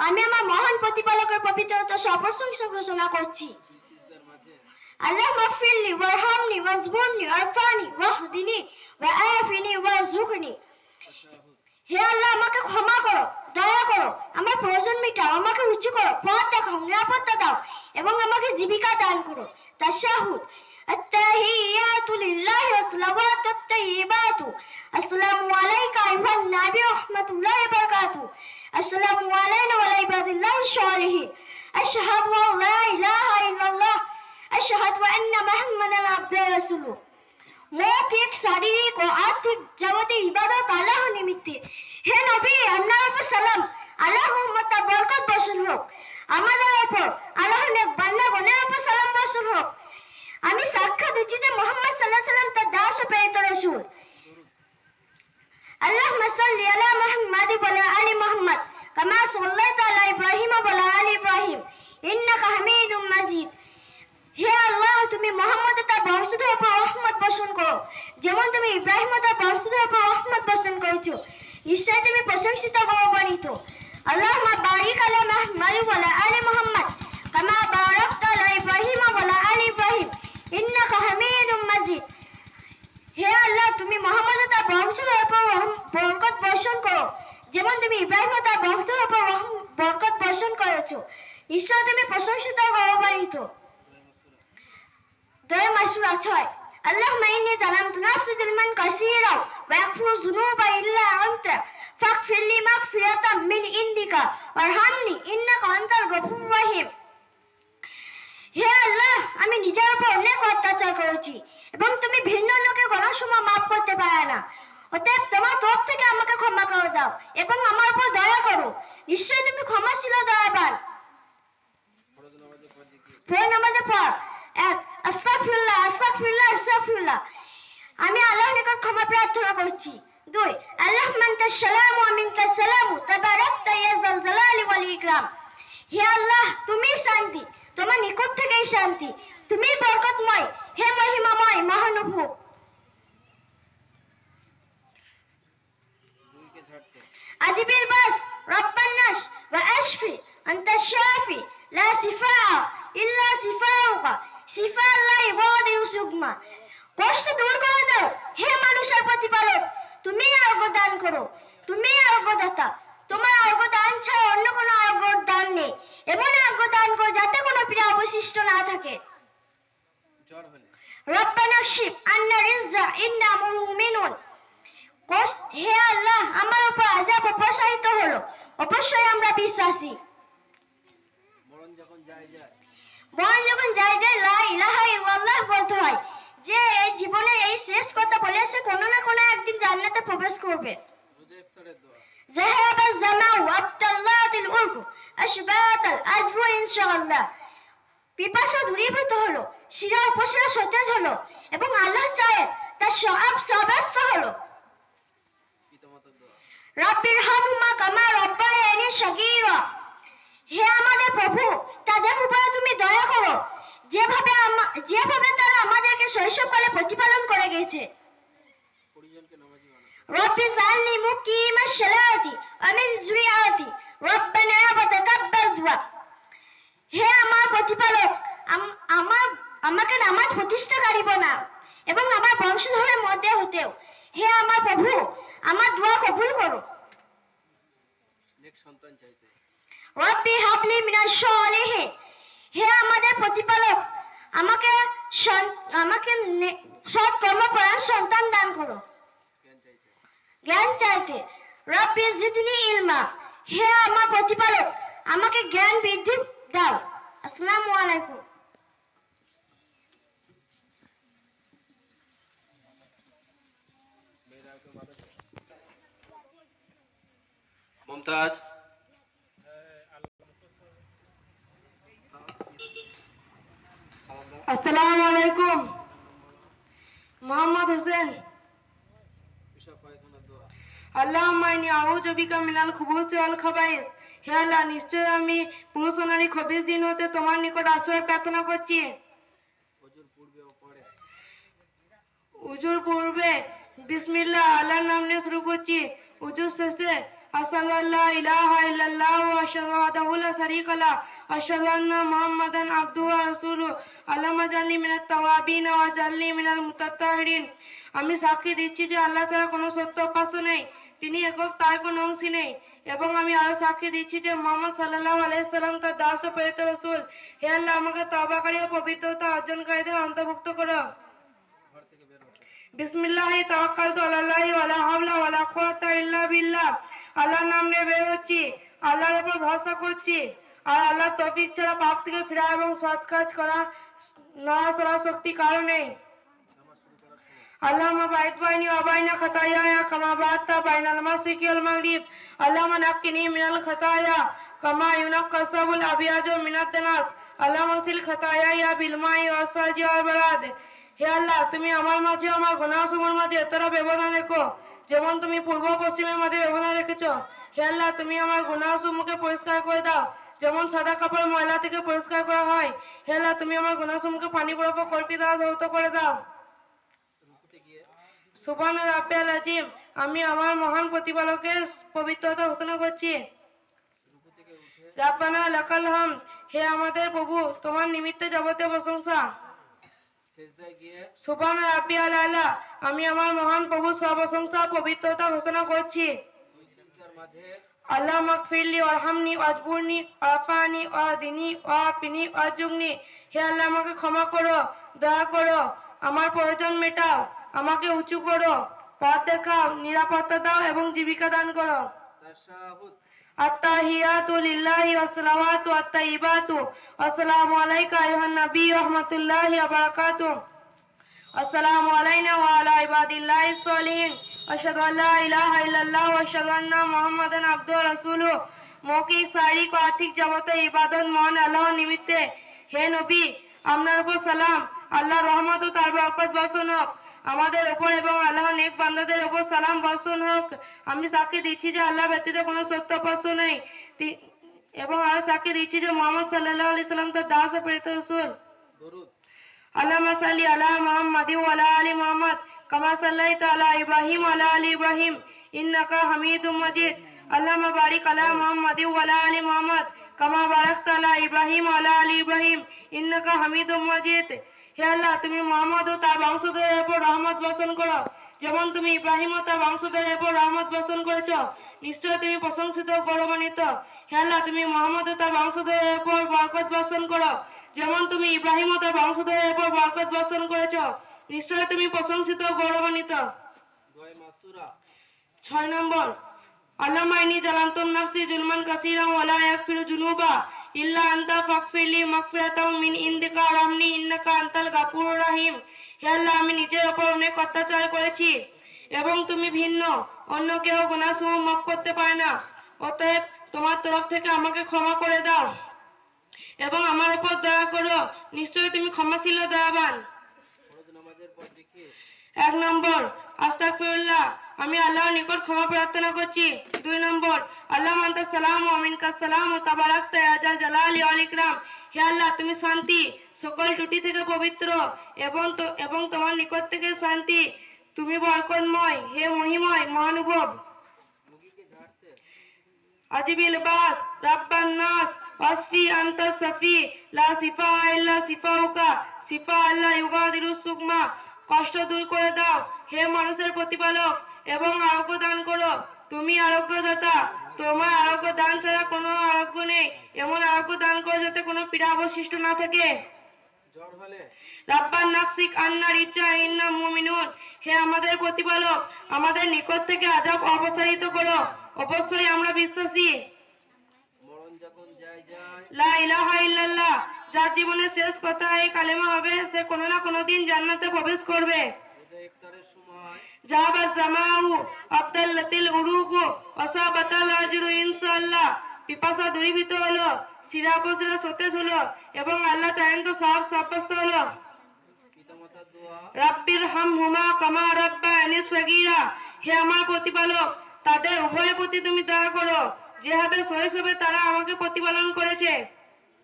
আমি আমার মহান প্রতিপালকের পবিত্রতা সপ্রশংসা ঘোষণা করছি। আল্লাহ মাগফিরলি ওয়ারহামনি ওয়াজবুরনি ওয়ারফানি ওয়াহদিনি ওয়াআফিনি ওয়ারযুকনি। হে আল্লাহ, আমাকে ক্ষমা করো, দয়া করো, আমার প্রয়োজন মিটাও, আমাকে উঁচু করো, পথ দেখাও, নিরাপত্তা দাও এবং আমাকে জীবিকা দান করো। তাশাহুদ। আত্তাহিয়াতু লিল্লাহি ওয়াসসালাওয়াতুত তাইয়্যিবাতু। আসসালামু আলাইকা আইয়ুহান নাবী ওয়া রাহমাতুল্লাহি ওয়া বারাকাতুহু। আসসালামু আলাইনা ওয়া আলা ইবাদিল্লাহিশ সালিহিন। আশহাদু আন লা ইলাহা ইল্লাল্লাহ, আশহাদু আন্না মুহাম্মাদান আবদুহু ওয়া রাসূলুহু। মৌখিক, শারীরিক ও আর্থিক যাবতীয় ইবাদত আল্লাহর নিমিত্তে। হে নবী, আপনার উপর সালাম, আল্লাহর রহমত তার বরকত বর্ষণ হোক। আমাদের উপর আল্লাহর নেক বান্দাগণের উপর সালাম বর্ষণ হোক। আমি সাক্ষ্য দিচ্ছি যে মুহাম্মদ সাল্লাল্লাহু আলাইহি ওয়াসাল্লাম তার দাস ও প্রেরিত রাসূল। আল্লাহুম্মা সাল্লি আলা মুহাম্মাদ ওয়া আলা আলি মুহাম্মাদ কামা সাল্লাইতা আলা ইব্রাহিম ওয়া আলা আলি ইব্রাহিম ইন্নাকা হামিদুম মাজিদ। হে আল্লাহ, তুমি মুহাম্মদ তার বংশধরের উপর রহমত বর্ষণ করো, যেমন তুমি ইব্রাহিম তার বংশধরের উপর রহমত বর্ষণ করেছো। ঈশ্বর, তুমি প্রশংসিত ও গৌরবান্বিত। আল্লাহুম্মা বারিক আলা মুহাম্মাদ ওয়া আলা আলি মুহাম্মাদ কামা বারাকতা আলা ইব্রাহিম ওয়া আলা আলি ইব্রাহিম ইন্নাকা হামিদুম মাজিদ। হে আল্লাহ, তুমি মুহাম্মদ তার বংশধরের উপর বরকত বর্ষণ করো, যেমন তুমি ইব্রাহিম তার বংশধরের উপর বরকত বর্ষণ করেছো। ঈশ্বর, তুমি প্রশংসিত ও গৌরবান্বিত। দয়া মাসুরা 6। আল্লাহুম্মা ইন্নী যালামতু নাফসি যুলমান কাসীরা ওয়া ইয়াগফিরু যুনুবা ইল্লা আনতা ফাগফিরলি মাগফিরাতাম মিন ইনদিকা ওয়ারহামনি ইন্নাকা আনতাল গফুরুর রহিম। হে আল্লাহ, আমি নিজের উপর অনেক অত্যাচার করেছি এবং তুমি ভিন্ন লোকের গুনাহসমূহ মাফ করতে পারো না। অতএব তোমার তরফ থেকে আমাকে ক্ষমা করে দাও এবং আমার উপর দয়া করো। নিশ্চয়ই তুমি ক্ষমাশীল ও দয়াবান। ফরজ নামাজে পড় 1 আস্তাগফিরুল্লাহ আস্তাগফিরুল্লাহ আস্তাগফিরুল্লাহ, আমি আল্লাহর নিকট ক্ষমা প্রার্থনা করছি। 2 আল্লাহুম্মা আনতাস সালামু ওয়া মিনকাস সালামু তাবারাকতা ইয়া যাল জালালি ওয়াল ইকরাম। হে আল্লাহ, তুমি শান্তি, তোমার নিকট থেকেই শান্তি, তুমি বরকতময়, হে মহিমাময় মহানুভব। আজিবিল বাস রব্বান নাস ওয়া আশফি আনতাশ শাফি লা শিফাআ ইল্লা শিফাউকা শিফাআল্লাহ ইবাদিউ সুগমা। কষ্ট দূর করে দাও, হে মানুষের প্রতিপালক, তুমি আরোগ্য দান করো, তুমি আরোগ্যদাতা। তোমার আরোগ্য দান ছাড়া অন্য কোনো আরোগ্য দান নেই। এমন আরোগ্য দান করো যাতে কোনো পীড়া অবশিষ্ট না থাকে। রব্বানা শিফ আন্না রিজা ইন্না মুমিনুন। হে আল্লাহ, আমার উপর আযাব অপসারিত হলো, অবশ্যই আমরা বিশ্বাসী।
মরণ যখন যায়
লা ইলাহা ইল্লাল্লাহ বলতে হয়, যে এই জীবনে এই শেষ কথা বলে সে কোনো না কোনো একদিন জান্নাতে প্রবেশ করবে। যাহাবাজ জামাউ আবতাল্লাতিল উরকু আশবাতাল আজরু ইনশাআল্লাহ। পিপাসা দূরীভূত হলো, শিরা উপশিরা সতেজ হলো এবং আল্লাহ চায় তার সওয়াব সাব্যস্ত হলো। রাব্বির হামহুমা কামা রাব্বায়ানি সগীরা। হে আমাদের প্রভু, তাদের উপরে তুমি দয়া করো যেভাবে তারা আমাদেরকে শৈশবকালে প্রতিপালন করে গেছে। রব্বি জাআলনি মুকিমাশ সালাতি ওয়া মিন যুররিয়াতি রব্বানা ওয়া তাকাব্বাল দুআ। হে আমার প্রতিপালক, আমাকে নামাজ প্রতিষ্ঠাকারী বানাও এবং আমার বংশধরের মধ্যে হতেও। হে আমার প্রভু, আমার দোয়া কবুল করো। রব্বি হাবলি মিনাশ সালিহিন। হে আমাদের প্রতিপালক, আমাকে সৎ কর্মপরায়ণ সন্তান দান করো। জ্ঞান চাইতে রব্বি জিদনি ইলমা। হে আমার প্রতিপালক, আমাকে জ্ঞান বৃদ্ধি দাও। আসসালামু আলাইকুম।
মুমতাজ।
আসসালামু
আসসালামু আলাইকুম। মোহাম্মদ হোসেন।
পেশাব পায়খানা দোয়া।
আল্লাহুম্মা ইন্নী আউযু বিকা মিনাল খুবুসি ওয়াল খাবাইস। হে আল্লাহ, নিশ্চয় আমি পুরুষ ও নারী খবিস জিন হতে তোমার নিকট আশ্রয় প্রার্থনা করছি।
অজুর পূর্বে ও পরে।
উজুর পূর্বে বিসমিল্লাহ আল্লাহর নাম নিয়ে শুরু করছি। উজুর শেষে আশহাদু আল্লা ইলাহা ইল্লাল্লাহ ওয়া আশহাদু ওয়াহদাহু লা শারীকা লাহ ওয়া আশহাদু আন্না মুহাম্মাদান আবদুহু ওয়া রাসূলুহু। আল্লাহুম্মা জাল্লি মিনাত তাওয়াবিন ওয়া জাল্লি মিনাল মুতাত্তাহিরিন। আমি সাক্ষী দিচ্ছি যে আল্লাহ ছাড়া কোনো সত্য উপাস্য নেই, তিনি একক, তার কোনো অংশী নেই। এবং আমি আরো সাক্ষী দিচ্ছি যে মুহাম্মদ সাল্লাল্লাহু আলাইহি সাল্লাম তার দাস ও প্রেরিত রাসূল। হে আল্লাহ, আমাকে তওবাকারী ও পবিত্রতা অর্জনকারীদের অন্তর্ভুক্ত করো।
ঘর থেকে বের হতে।
বিসমিল্লাহি তাওয়াক্কালতু আলাল্লাহি ওয়ালা হাওলা ওয়ালা কুওয়াতা ইল্লা বিল্লাহ। আল্লাহর নাম নিয়ে বের হচ্ছি, আল্লাহর উপর ভরসা করছি। আর আল্লাহর তৌফিক ছাড়া পাপ থেকে ফেরা এবং সৎ কাজ করা নড়াচড়া শক্তি কারো নেই।
নামাজ শুরু করার সময়।
اللهم باعد بيني وبين خطاياي كما بعدت بين المشرق والمغرب. اللهم نقني من الخطايا كما ينقى الثوب الأبيض من الدنس. اللهم اغسل خطاياي بالماء والثلج والبرد. হে আল্লাহ, তুমি আমার মাঝে আমার গুনাহসমূহের মাঝে এতটা ব্যবধান রেখো যেমন তুমি পূর্ব পশ্চিমের মাঝে ব্যবধান রেখেছো। হে আল্লাহ, তুমি আমার গুনাহসমূহকে পরিষ্কার করে দাও যেমন সাদা কাপড় ময়লা থেকে পরিষ্কার করা হয়। হে আল্লাহ, তুমি আমার গুনাহসমূহকে পানি বরফ কল্পি দ্বারা ধৌত করে দাও।
রুকুতে গিয়ে
সুবহান রাব্বিয়াল আযীম। আমি আমার মহান প্রতিপালকের পবিত্রতা ঘোষণা করছি।
রুকু থেকে উঠে
রাব্বানা লাকাল হামদ। হে আমাদের প্রভু, তোমার নিমিত্তে যাবতীয় প্রশংসা।
সেজদায় গিয়ে
সুবহান রাব্বিয়াল আলা। আমি আমার মহান প্রভুর সর্বপ্রশংসা পবিত্রতা ঘোষণা করছি।
দুই সিজদার মাঝে
আল্লাহ মাগফিরলি ওয়ারহামনি ওয়াজবুরনি ওয়াফানি ওয়াহদিনি ওয়াফিনি ওয়ারজুকনি। হে আল্লাহ, আমাকে ক্ষমা করো, দয়া করো, আমার প্রয়োজন মেটাও, আমাকে উঁচু করো, পথ দেখাও, নিরাপত্তা দাও এবং জীবিকা দান করো।
তাশাহুদ।
আত্তাহিয়াতু লিল্লাহি ওয়াসসালাওয়াতু আত-তাইয়্যিবাতু আসসালামু আলাইকা আইয়ুহান নবী ওয়া রাহমাতুল্লাহি ওয়া বারাকাতুহু। আসসালামু আলাইনা ওয়া আলা ইবাদিল্লাহিস সলিহিন। আশহাদু আল্লা ইলাহা ইল্লাল্লাহ ওয়া আশহাদু আন্না মুহাম্মাদান আবদুহু ওয়া রাসূলুহু। মৌখিক, শারীরিক ও আর্থিক যাবতীয় ইবাদত মহান আল্লাহর নিমিত্তে। হে নবী, আপনার উপর সালাম, আল্লাহর রহমত ও তার বরকত বর্ষণ হোক। আমাদের উপর এবং আল্লাহর নেক বান্দাদের উপর সালাম বর্ষণ হোক। আমি সাক্ষী দিচ্ছি যে আল্লাহ ব্যতীত কোনো সত্য উপাস্য নেই, এবং আরো সাক্ষী দিচ্ছি যে মুহাম্মদ সাল্লাল্লাহু আলাইহি সাল্লাম তার দাস ও প্রেরিত রাসূল।
দরুদ।
আল্লাহুম্মা সাল্লি আলা মুহাম্মাদি ওয়া আলা আলি মুহাম্মাদ কামা সাল্লাইতা আলা ইব্রাহিম ওয়া আলা আলি ইব্রাহিম ইন্নাকা হামিদুম মাজিদ। আল্লাহুম্মা বারিক আলা মুহাম্মাদি ওয়া আলা আলি মুহাম্মাদ কামা বারাকতা আলা ইব্রাহিম ওয়া আলা আলি ইব্রাহিম ইন্নাকা হামিদুম মাজিদ। হে আল্লাহ, তুমি মুহাম্মদ ও তার বংশধরের উপর রহমত বর্ষণ করো যেমন তুমি ইব্রাহিম ও তার বংশধরের উপর রহমত বর্ষণ করেছো। নিশ্চয় তুমি প্রশংসিত ও গৌরবান্বিত। হে আল্লাহ, তুমি মুহাম্মদ ও তার বংশধরের উপর বরকত বর্ষণ করো যেমন তুমি ইব্রাহিম ও তার বংশধরের উপর বরকত বর্ষণ করেছো। নিশ্চয় তুমি প্রশংসিত ও গৌরবান্বিত।
দোয়া মাসুরা।
6 নম্বর, আল্লাহুম্মা ইন্নী যালামতু নাফসি যুলমান কাসীরান ওয়া লা ইয়াগফিরু যুনুবা ইল্লা আনতা ফাগফিরলি মাগফিরাতাম মিন ইনদিকা ওয়ারহামনি ইন্নাকা আনতাল গাফুরুর রহিম। হে আল্লাহ, আমি নিজের উপর অনেক অত্যাচার করেছি এবং তুমি ভিন্ন, অন্য কেউ গুনাহসমূহ মাফ করতে পারে না। অতএব তোমার তরফ থেকে আমাকে ক্ষমা করে দাও এবং আমার উপর দয়া করো, নিশ্চয়ই তুমি ক্ষমাশীল ও দয়াবান।
ফরজ নামাজের পর দেখে
1 নম্বর, আস্তাগফিরুল্লাহ। আমি আল্লাহর নিকট ক্ষমা প্রার্থনা করছি। 2 নম্বর, আল্লাহুম্মা আনতাস সালাম ওয়া মিনকাস সালাম ওয়া তাবারাকতা ইয়া জাল জালালি ওয়াল ইকরাম। হে আল্লাহ, তুমি শান্তি, সকল ত্রুটি থেকে পবিত্র এবং তোমার নিকট থেকে শান্তি, তুমি বরকতময়, হে মহিময়, মহানুভব।
মুগিকে ঝাড়তে
আজিবিল বাস রাব্বান নাস ওয়াসফি আনতা সাফি লা সিফা ইল্লা সিফাউকা সিফা আল্লাহ ইউগাদিরু সুকমা। কষ্ট দূর করে দাও, হে মানুষের প্রতিপালক, এবং আরোগ্য দান করো, তুমি আরোগ্যদাতা। তোমার আরোগ্য দান ছাড়া কোনো আরোগ্য নেই, এমন আরোগ্য দান করো যাতে কোনো পীড়া অবশিষ্ট না থাকে।
জ্বর হলে
রাব্বান নাকসিক আন্না রিচা ইন্না মুমিনুন। হে আমাদের প্রতিপালক, আমাদের নিকট থেকে আযাব অপসারিত করো, অবশ্যই আমরা বিশ্বাসী।
মরণ যখন যায়
লা ইলাহা ইল্লাল্লাহ। যার জীবনের শেষ কথা এই কালেমা হবে, সে কোনো না কোনো দিন জান্নাতে প্রবেশ করবে।
রোজা ইফতারের সময়
জাহাবাজ জামাউ আবদাল্লাতিল উরুকু ওয়াসাবাতাল আজরু ইনশাআল্লাহ। পিপাসা দূরীভূত হলো, শিরা উপশিরা সতেজ হলো এবং আল্লাহ চাহেন তো সব সাব্যস্ত হলো।
পিতামাতার দোয়া,
রাব্বির হামহুমা কামা রাব্বায়ানি সগীরা, হে আমার প্রতিপালক তাদের উভয়ের প্রতি তুমি দয়া করো যেভাবে শৈশবে তারা আমাকে প্রতিপালন করেছে।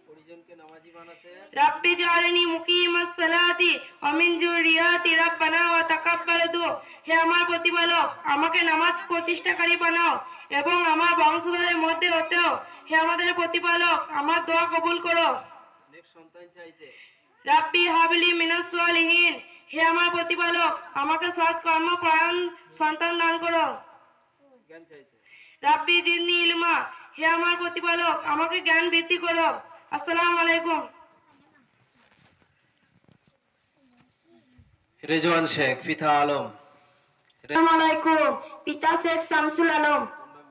পরিজনকে নামাজি বানাতে,
রাব্বি জাআলনি মুকিমাস সালাতি ওয়া মিন যুররিয়াতি রাব্বানা ওয়া তাকাব্বাল দু, হে আমার প্রতিপালক আমাকে নামাজ প্রতিষ্ঠাকারী বানাও এবং আমার বংশধরের মধ্যে হতেও হে আমাদের প্রতিপালক আমার দোয়া কবুল করো।
নেক সন্তান চাইতে,
রাব্বি হাবলি মিনাস সালিহিন, হে আমার প্রতিপালক আমাকে সৎ কর্মপরায়ণ সন্তান দান করো।
জ্ঞান চাইতে,
রাব্বি জিদনি ইলমা, হে আমার প্রতিপালক আমাকে জ্ঞান বৃদ্ধি করো। আসসালামু আলাইকুম।
রেজওয়ান শেখ, পিতা আলম।
আসসালামু আলাইকুম। পিতা শেখ শামসুল আলম।
তোর নাম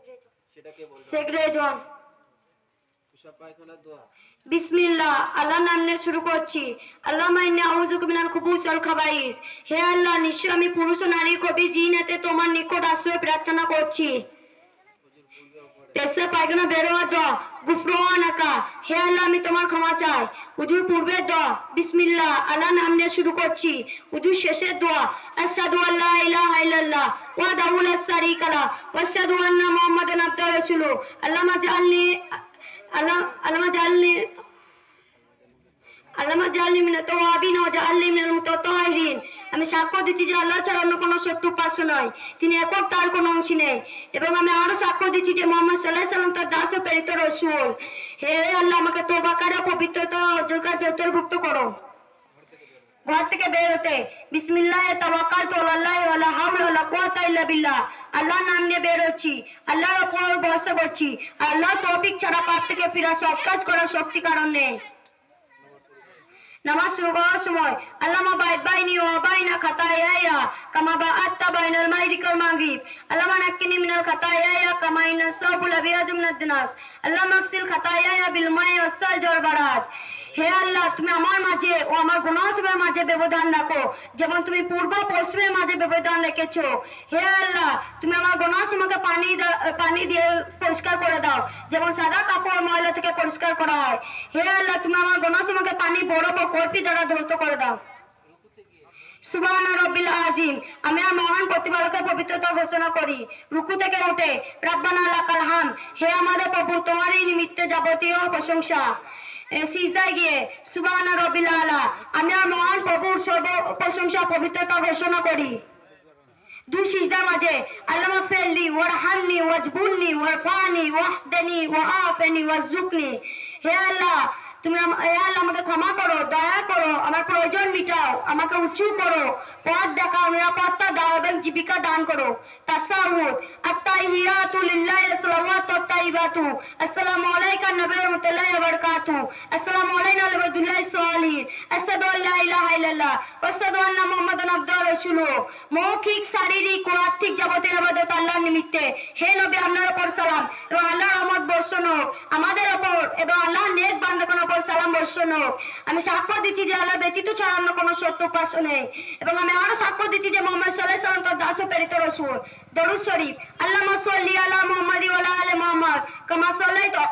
কি? সেটাকে বলবো।
শেখ রেজন।
পেশাব পায়খানার দোয়া,
বিসমিল্লাহ, আল্লাহ নাম নিয়ে শুরু করছি। আল্লাহুম্মা ইন্নী আউযুকা মিনাল খুবুসি ওয়াল খাবাইস, হে আল্লাহ নিশ্চয় আমি পুরুষ ও নারীর কবি জিনাতে তোমার নিকট আশ্রয় প্রার্থনা করছি। পেশাব পায়খানা বের হওয়ার দোয়া, গুফরানাকা, হে আল্লাহ আমি তোমার ক্ষমা চাই। উজুর পূর্বের দোয়া, বিসমিল্লাহ, আল্লাহ নাম নিয়ে শুরু করছি। উজুর শেষের দোয়া, আশহাদু আল্লা ইলাহা ইল্লাল্লাহ ওয়াহদাহু লা শারীকা লাহু ওয়া আশহাদু আন্না মুহাম্মাদান আবদুহু ওয়া রাসূলুহু। আল্লাহুম্মা জাআলনি মিনাত তাওয়াবিন ওয়া জাআলনি মিনাল মুতাতাহহিরিন। আমি সাক্ষ্য দিচ্ছি যে আল্লাহ ছাড়া অন্য কোনো সত্য উপাস্য নয়, তিনি একক, তার কোনো অংশ নেই। এবং আমি আরো সাক্ষ্য দিচ্ছি যে মুহাম্মদ সাল্লাল্লাহু আলাইহি সাল্লাম তার দাস ও প্রেরিত রাসূল। হে আল্লাহ আমাকে তওবাকারী ও পবিত্রতা অর্জনকারী অন্তর্ভুক্ত করো। ঘর থেকে বের হতে, বিসমিল্লাহ তাওয়াক্কালতু আলাল্লাহি ওয়া লা হাওলা ওয়া লা কুওয়াতা ইল্লা বিল্লাহ, আল্লাহর নাম নিয়ে বের হচ্ছি, আল্লাহর উপর ভরসা করছি। আল্লাহ তৌফিক ছাড়া পাপ থেকে ফিরা সব কাজ করার শক্তি কারণ নেই। নামাজ শুরু করার সময় আল্লামা বাইনি ওয়া বাইনা খাতায়ায়া কামা বাআতা বাইনাল মাগরিবি ওয়াল মাগরিব, আল্লামা নাক্কিনি মিনাল খাতায়ায়া কামা ইন্নাস সাবুল আবিয়াজু মিনাদ দিনাস, আল্লামা আগসিল খাতায়ায়া বিল মাই ওয়াস সালজি ওয়াল বারাদ। হে আল্লাহ তুমি আমার মাঝে ও আমার গুনাহসমূহের মাঝে ব্যবধান রাখো যেমন তুমি পূর্ব পশ্চিমের মাঝে ব্যবধান রেখেছো। হে আল্লাহ তুমি আমার গুনাহসমূহকে পানি দিয়ে পরিষ্কার করে দাও যেমন সাদা কাপড় ময়লা থেকে পরিষ্কার করা হয়। হে আল্লাহ তুমি আমার গুনাহসমূহকে পানি বরফ ও কর্পি দ্বারা ধৌত করে দাও। সুবহান রাব্বিল আযীম, আমি আর মহান প্রতিপালকের পবিত্রতা ঘোষণা করি। রুকু থেকে উঠে রাব্বানা লাকাল হাম, হে আমাদের প্রভু তোমারই নিমিত্তে যাবতীয় প্রশংসা। সিজদায় গিয়ে সুবহান রাব্বিল আলা, আমি আর মহান প্রভুর সর্ব প্রশংসা পবিত্রতা ঘোষণা করি। দুই সিজদার মাঝে আল্লামা ফিরলি ওয়ারহামনি ওয়াজবুরনি ওয়ারফানি ওয়াহদানি ওয়াআফিনি ওয়ারযুকনি, হে আল্লাহ তুমি হে আল্লাহ আমাকে ক্ষমা করো, দয়া করো, আমার প্রয়োজন মিটাও, আমাকে উঁচু করো, পথ দেখাও, নিরাপত্তা দাও এবং জীবিকা দান করো। তাসাউদ, আত্তাহিয়াতু লিল্লাহি সালাওয়াতু তাইয়িবাতু, আসসালামু আলাইকা নবী ওয়া রাহমাতুল্লাহি ওয়া বারাকাতুহু, আসসালামু আলাইনা ওয়া আলাইকুমুস সালিহিন, আশহাদু আল্লা ইলাহা ইল্লাল্লাহ ওয়া আশহাদু আন্না মুহাম্মাদান আবদুহু ওয়া রাসূলুহু। মৌখিক, শারীরিক ও আর্থিক যাবতীয় ইবাদত আল্লাহর নিমিত্তে। হে নবী আপনার উপর সালাম এবং আল্লাহর রহমত বর্ষণ হোক আমাদের উপর এবং আল্লাহর নেক বান্দাগণের উপর সালাম বর্ষণ হোক। আমি সাক্ষ্য দিচ্ছি যে আল্লাহ ব্যতীত ছাড়া অন্য কোনো সত্য উপাস্য নেই এবং আমি আরো সাক্ষ্য দিচ্ছি যে মুহাম্মদ সাল্লাল্লাহু আলাইহি ওয়াসাল্লাম তার দাস ও প্রেরিত রাসূল। দরুদ শরীফ, আল্লাহুম্মা সাল্লি আলা মুহাম্মাদি ওয়া আলা আলি মুহাম্মাদ কামা সাল্লাইতা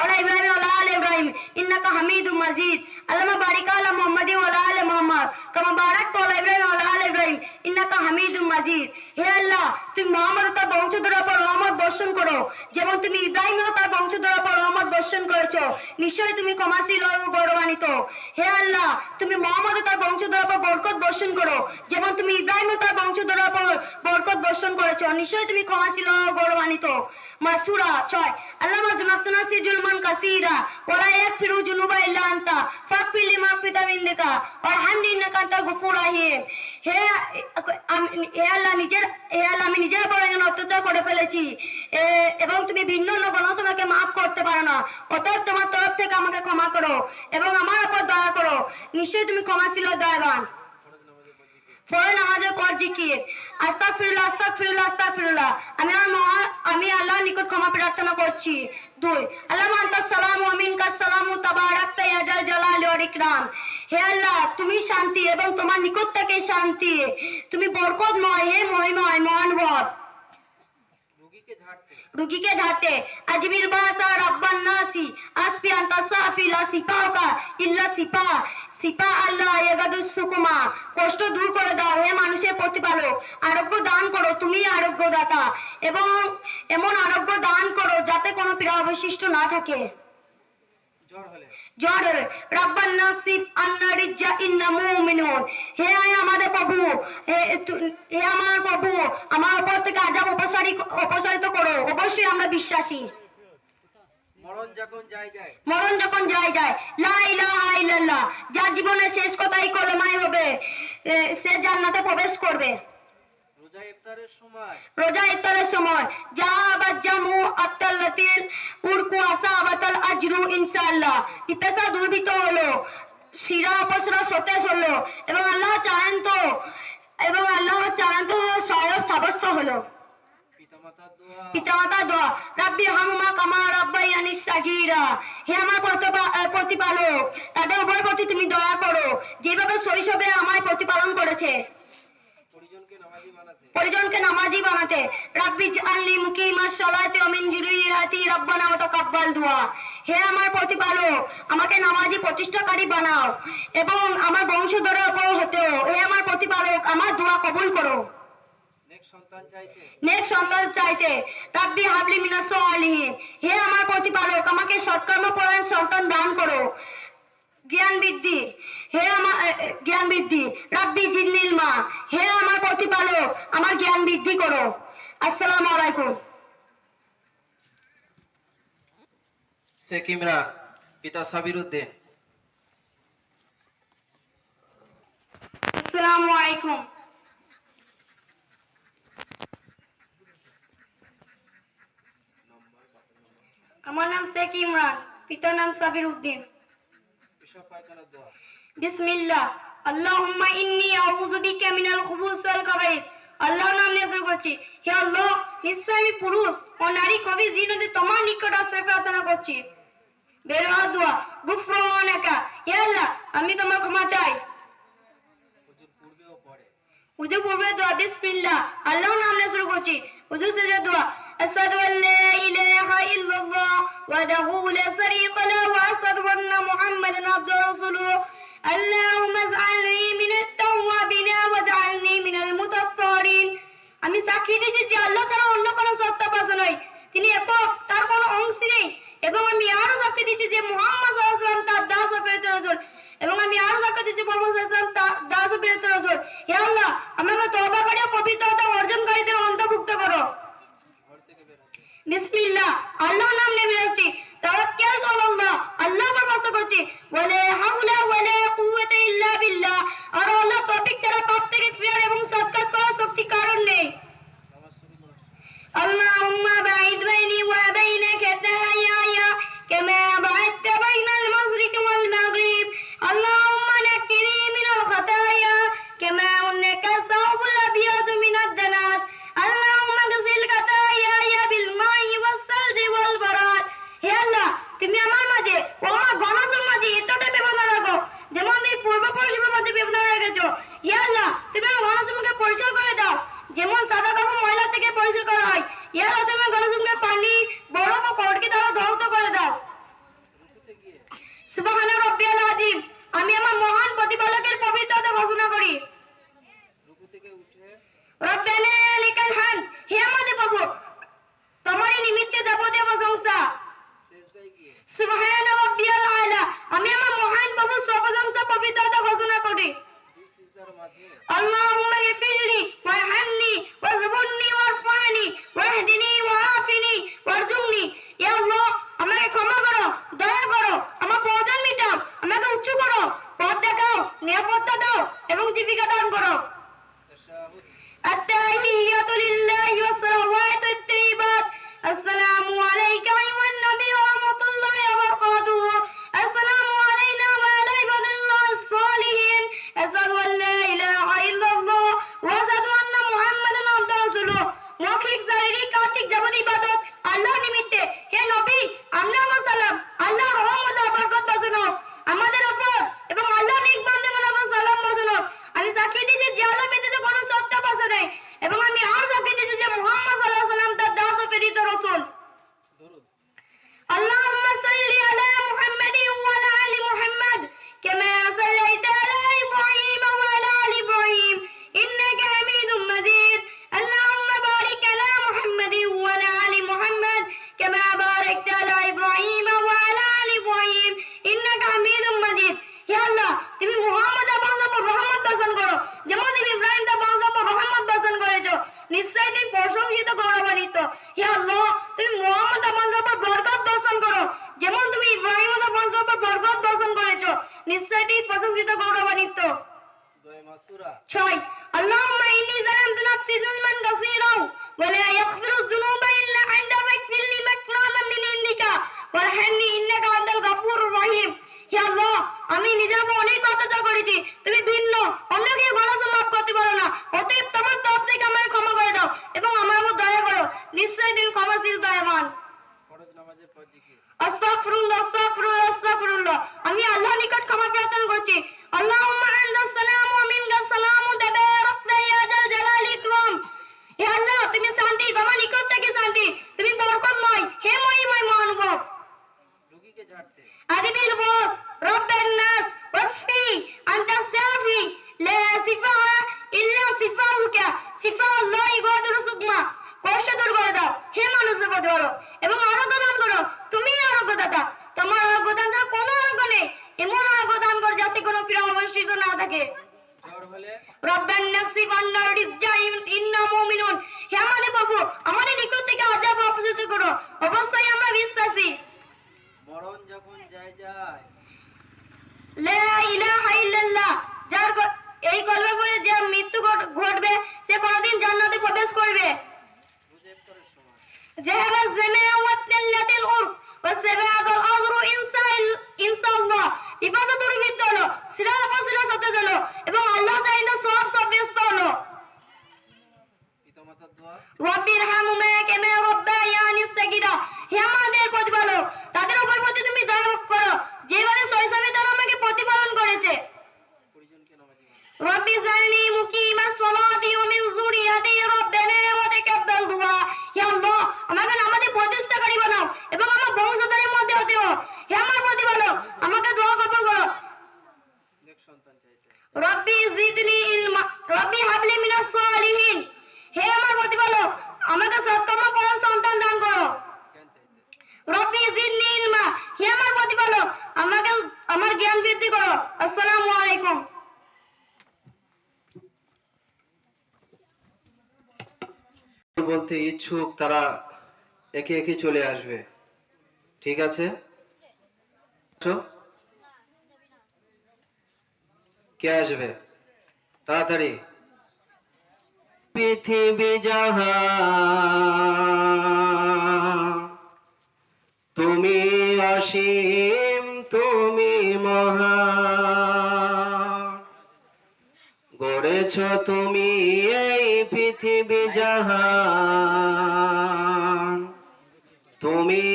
আলা ইব্রাহিম ওয়া আলা আলি ইব্রাহিম ইন্নাকা হামিদুম মাজিদ, আল্লাহুম্মা বারিক আলা মুহাম্মাদি ওয়া আলা আলি মুহাম্মাদ কামা বারাকতা আলা ইব্রাহিম ওয়া আলা আলি ইব্রাহিম ইন্নাকা হামিদুম মাজিদ। হে আল্লাহ তুমি মুহাম্মদ ও তার বংশধরের উপর রহমত বর্ষণ করো যেমন তুমি ইব্রাহিম ও তার বংশধরের উপর রহমত বর্ষণ করেছো, নিশ্চয়ই তুমি ক্ষমাশীল ও গৌরবান্বিত। হে আল্লাহ তুমি মুহাম্মদ ও তার বংশধরের উপর বরকত বর্ষণ করো যেমন তুমি ইব্রাহিম ও তার বংশধরের উপর বরকত বর্ষণ করেছো, নিশ্চয়ই তুমি ক্ষমাশীল ও গৌরবান্বিত। মাসুরা 6, আল্লামা জানাতুনা সিজুলমান কাসীরা ওয়া লা ইয়াগফিরু যুনুবা ইল্লা আনতা ফাগফির লিমা ফিতা মিনকা ওয়ারহামনি ইন্নাকা আনতাল গফুরুর রহিম। হে আল্লাহ আমি নিজের উপর অত্যাচার করে ফেলেছি এবং তুমি ভিন্ন গণসভাকে মাফ করতে পারো না, অতএব তোমার তরফ থেকে আমাকে ক্ষমা করো এবং আমার উপর দয়া করো, নিশ্চয়ই তুমি ক্ষমাশীল ও দয়াবান। ফরজ নামাজের পর জিকির, আস্তাগফিরুল্লাহ আস্তাগফিরুল্লাহ আস্তাগফিরুল্লাহ, আমি আল্লাহর নিকট ক্ষমা প্রার্থনা করছি। 2, আল্লাহুম্মা আনতাস সালামু ওয়া মিনকাস সালামু তাবারাকতা ইয়া জাল জালালি ওয়াল ইকরাম, হে আল্লাহ তুমি শান্তি এবং তোমার নিকট থেকে শান্তি, তুমি বরকতময়, হে মহিমময়, মহানুভব। রুগীকে ঝাড়তে, আজমির বাসা রাব্বান নাসি আসফি আনতা সাফি লা সিফাকা ইল্লা সিফা, সিপা আল্লাহ ইয়াগাদুস সুকুমা, কষ্ট দূর করে দাও হে মানুষের প্রতিপালক, আরোগ্য দান করো তুমি আরোগ্য দাতা, এবং এমন আরোগ্য দান করো যাতে কোনো পীড়া অবশিষ্ট না থাকে।
জ্বর হলে
জ্বর রাব্বান নাসিব আন্না রিজ্জা ইন্না মুমিনুন, হে আমাদের প্রভু, হে আমার প্রভু, আমার উপর থেকে আযাব অপসারিত করো, অবশ্যই আমরা বিশ্বাসী।
মরণ যখন যায়
মরণ যখন যায় লা ইলাহা ইল্লাল্লাহ, যার জীবনের শেষ কথাই কলেমাই হবে, সে জান্নাতে প্রবেশ করবে।
রোজা ইফতারের সময়
জাহাবাত জামু আতাল্লাতিল উরকু আসাবাতাল আজরু ইনশাআল্লাহ, পিপাসা দুর্ভিত হলো, শিরা অপসরা সতেজ হলো, এবং আল্লাহ চাহেন তো সওয়াব সাব্যস্ত হলো। পিতামাতা দোয়া রাব্বি হামমা কামা রাব্বায়ানি সাগীরা, হে আমার প্রতিপালক, তাদের উভয়ের প্রতি তুমি দয়া করো যেভাবে শৈশবে আমায় প্রতিপালন করেছে। পরিজনকে নামাজি বানাতে রাব্বি জাআলনি মুকিমাস সালাতি ওয়া মিন যুররিয়াতি রাব্বানা ওয়া তাকাব্বাল দুআ, হে আমার প্রতিপালক, আমাকে নামাজি প্রতিষ্ঠাকারী বানাও এবং আমার বংশধরের উপর হতেও হে আমার প্রতিপালক আমার দোয়া কবুল করো। নেক সন্তান চাইতে রাব্বি হাবলি মিনাস সালিহিন, হে আমার প্রতিপালক আমাকে সৎকর্মপরায়ণ সন্তান দান করো। জ্ঞান বৃদ্ধি রাব্বি জিদনিল মা, হে আমার প্রতিপালক আমার জ্ঞান বৃদ্ধি করো। আসসালামু আলাইকুম।
শেখ ইমরান, পিতা সাবির উদ্দিন।
আসসালামু আলাইকুম। আমার নাম শেখ ইমরান, পিতার নাম সাবির উদ্দিন। বিসমিল্লাহ, আল্লাহুম্মা ইন্নী আউযু বিকা মিনাল খুবুসি ওয়াল খাবাইস, আল্লাহর নাম নিয়ে শুরু করছি। হে আল্লাহ, নিশ্চয় আমি পুরুষ ও নারী কবি জিনদের তোমার নিকট আশ্রয় প্রার্থনা করছি। বের হওয়া দোয়া গুফরানাকা, হে আল্লাহ আমি তোমার ক্ষমা চাই। উযু পূর্বে দোয়া বিসমিল্লাহ, আল্লাহর নাম নিয়ে শুরু করছি। উযু শেষে দোয়া আশহাদু আল্লা ইলাহা ইল্লাল্লাহ ওয়াহদাহু লা শারীকা লাহু ওয়া আশহাদু আন্না মুহাম্মাদান আবদুহু ওয়া রাসূলুহু। আল্লাহুম্মা ইজআলনি মিনাত তাওয়াবিন ওয়াজআলনি মিনাল মুতাত্তাহিরিন। আমি সাক্ষী দিচ্ছি যে আল্লাহ ছাড়া অন্য কোনো সত্তাবাদী নয়, তিনি একক, তার কোনো অংশ নেই, এবং আমি আরো সাক্ষী দিচ্ছি যে মুহাম্মদ সাল্লাল্লাহু আলাইহি ওয়াসাল্লাম তার দাস ও প্রেরিত রাসূল, এবং আমি আরো সাক্ষ্য দিচ্ছি মুহাম্মদ সাল্লাল্লাহু আলাইহি ওয়াসাল্লাম তার দাস ও প্রেরিত রাসূল। হে আল্লাহ আমাকে তওবাকারী ও পবিত্রতা অর্জনকারীদের অন্তর্ভুক্ত করো। বিসমিল্লাহ, আল্লাহর নাম নিয়ে বেরোচ্ছি। তাওয়াক্কালতু আলাল্লাহ,
সূরা
6 আল্লাহুম্মা ইন্নী যালামতু নাফসি যুলমান কাসীরা ওয়া লা ইয়াগফিরু যুনুবা ইল্লা আনতা ফাগফির লি মাগফিরাতাম মিন ইনদিকা ওয়ারহামনি ইন্নাকা আনতাল গাফুরুর রহিম। হে আল্লাহ, আমি নিজের উপর অনেক অত্যাচার করেছি, তুমি ভিন্ন অন্যকে ভালো মাফ করতে পারো না, অতএব তোমার তরফ থেকে আমাকে ক্ষমা করে দাও এবং আমার উপর দয়া করো, নিশ্চয়ই তুমি ক্ষমাশীল দয়াবান।
ফরজ নামাজের পর জিকির।
আস্তাগফিরুল্লাহ আস্তাগফিরুল্লাহ আস্তাগফিরুল্লাহ। আমি আল্লাহর নিকট ক্ষমা প্রার্থনা করছি। আল্লাহুম্মা আনতাস সালামু ওয়া মিনকাস সালামু তাবারাকতা ইয়া যাল জালালি ইকরাম। হে আল্লাহ, তুমি শান্তি, তোমার নিকট থেকে শান্তি, তুমি বরকতময়, হে মহিময় মহানুভব।
রোগীকে ঝাড়তে।
আদিবিল বাস রব্বান নাস ওয়াসফি আনতা সাফি লা সিফা ইল্লা সিফাউকা সিফাউল্লাহি গাদিরু সুকমা। কষ্ট দূর করে দাও, হে মানুষের প্রতি বলো, এবং আরোগ্য দান করো, তুমি আরোগ্যদাতা, তোমার আরোগ্য দান ছাড়া কোনো আরোগ্য নেই। এমন আরোগ্য দান করো যাতে কোনো পীড়া অবশিষ্ট না থাকে।
জ্বর হলে
রব্বান নাকসিফ আন্না রিজ্জা ইন্না মুমিনুন। হে আমাদের প্রভু, আমাদের নিকট থেকে আযাব অপসারিত করো, অবশ্যই আমরা বিশ্বাসী।
মরণ যখন যায়
লা ইলাহা ইল্লাল্লাহ। এই কলমা পড়ে যে মৃত্যু ঘটবে সে কোনদিন জান্নাতে প্রবেশ করবে।
মুজাফফরের সময়
ذهب الزمان واتلت الأرض والسباق الأمر ইনশাআল্লাহ। বিপদে দুর্বৃত্ত হলো, সিরাত ফজিলত সত্য হলো এবং আল্লাহ তাআলা সওয়াব সাব্যস্ত হলো।
পিতামাতার দোয়া।
রব্বিরহামহুমা কামা রাব্বায়ানি সাগীরা। হে আমাদের প্রতিপালক, তাদের উপর প্রতি তুমি দয়া করো যেভাবে শৈশবে তারা আমাকে প্রতিপালন করেছে।
পরিজনকে নামাজি বানাও।
রব্বি জালনি মুকিমাস সালাতি ওয়া মিন যুররিয়াতি রব্বানা ওয়া তাকাব্বাল দুআ। হে আল্লাহ, আমাকে নামাজে প্রতিষ্ঠাকারী বানাও এবং আমার বংশধরের মধ্যে হতে দাও। হে আমার প্রতিপালক, আমাকে দোয়া কবুল করো।
নেক সন্তান চাইতে।
রব্বি জিদনি ইলমা রব্বি হাবলি মিনাস সালিহিন। হে আমার প্রতিপালক, আমাকে সৎকর্ম পরায়ণ সন্তান দান করো।
জ্ঞান চাইতে।
রব্বি জিদনি ইলমা। হে আমার প্রতিপালক, আমাকে আমার জ্ঞান বৃদ্ধি করো। আসসালামু আলাইকুম।
বলতে ইচ্ছুক তারা একে একে চলে আসবে, ঠিক আছে? কে আসবে তাড়াতাড়ি? পৃথিবী জাহান তুমি অসীম, তুমি মহান, গড়েছ তুমি এই পৃথিবী জাহান, তুমি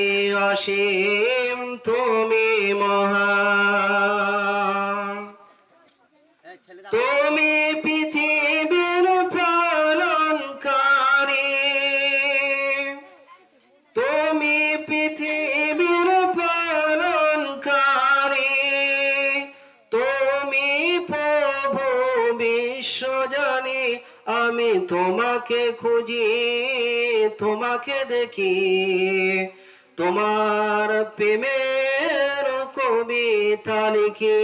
অসীম, তুমি মহান, তুমি পৃথিবীর পালনকারী, তুমি পৃথিবীর পালনকারী, তুমি প্রভু বিশ্বজনী। আমি তোমাকে খুঁজি, তোমাকে দেখি, তোমার প্রেমের কবিতা লিখি।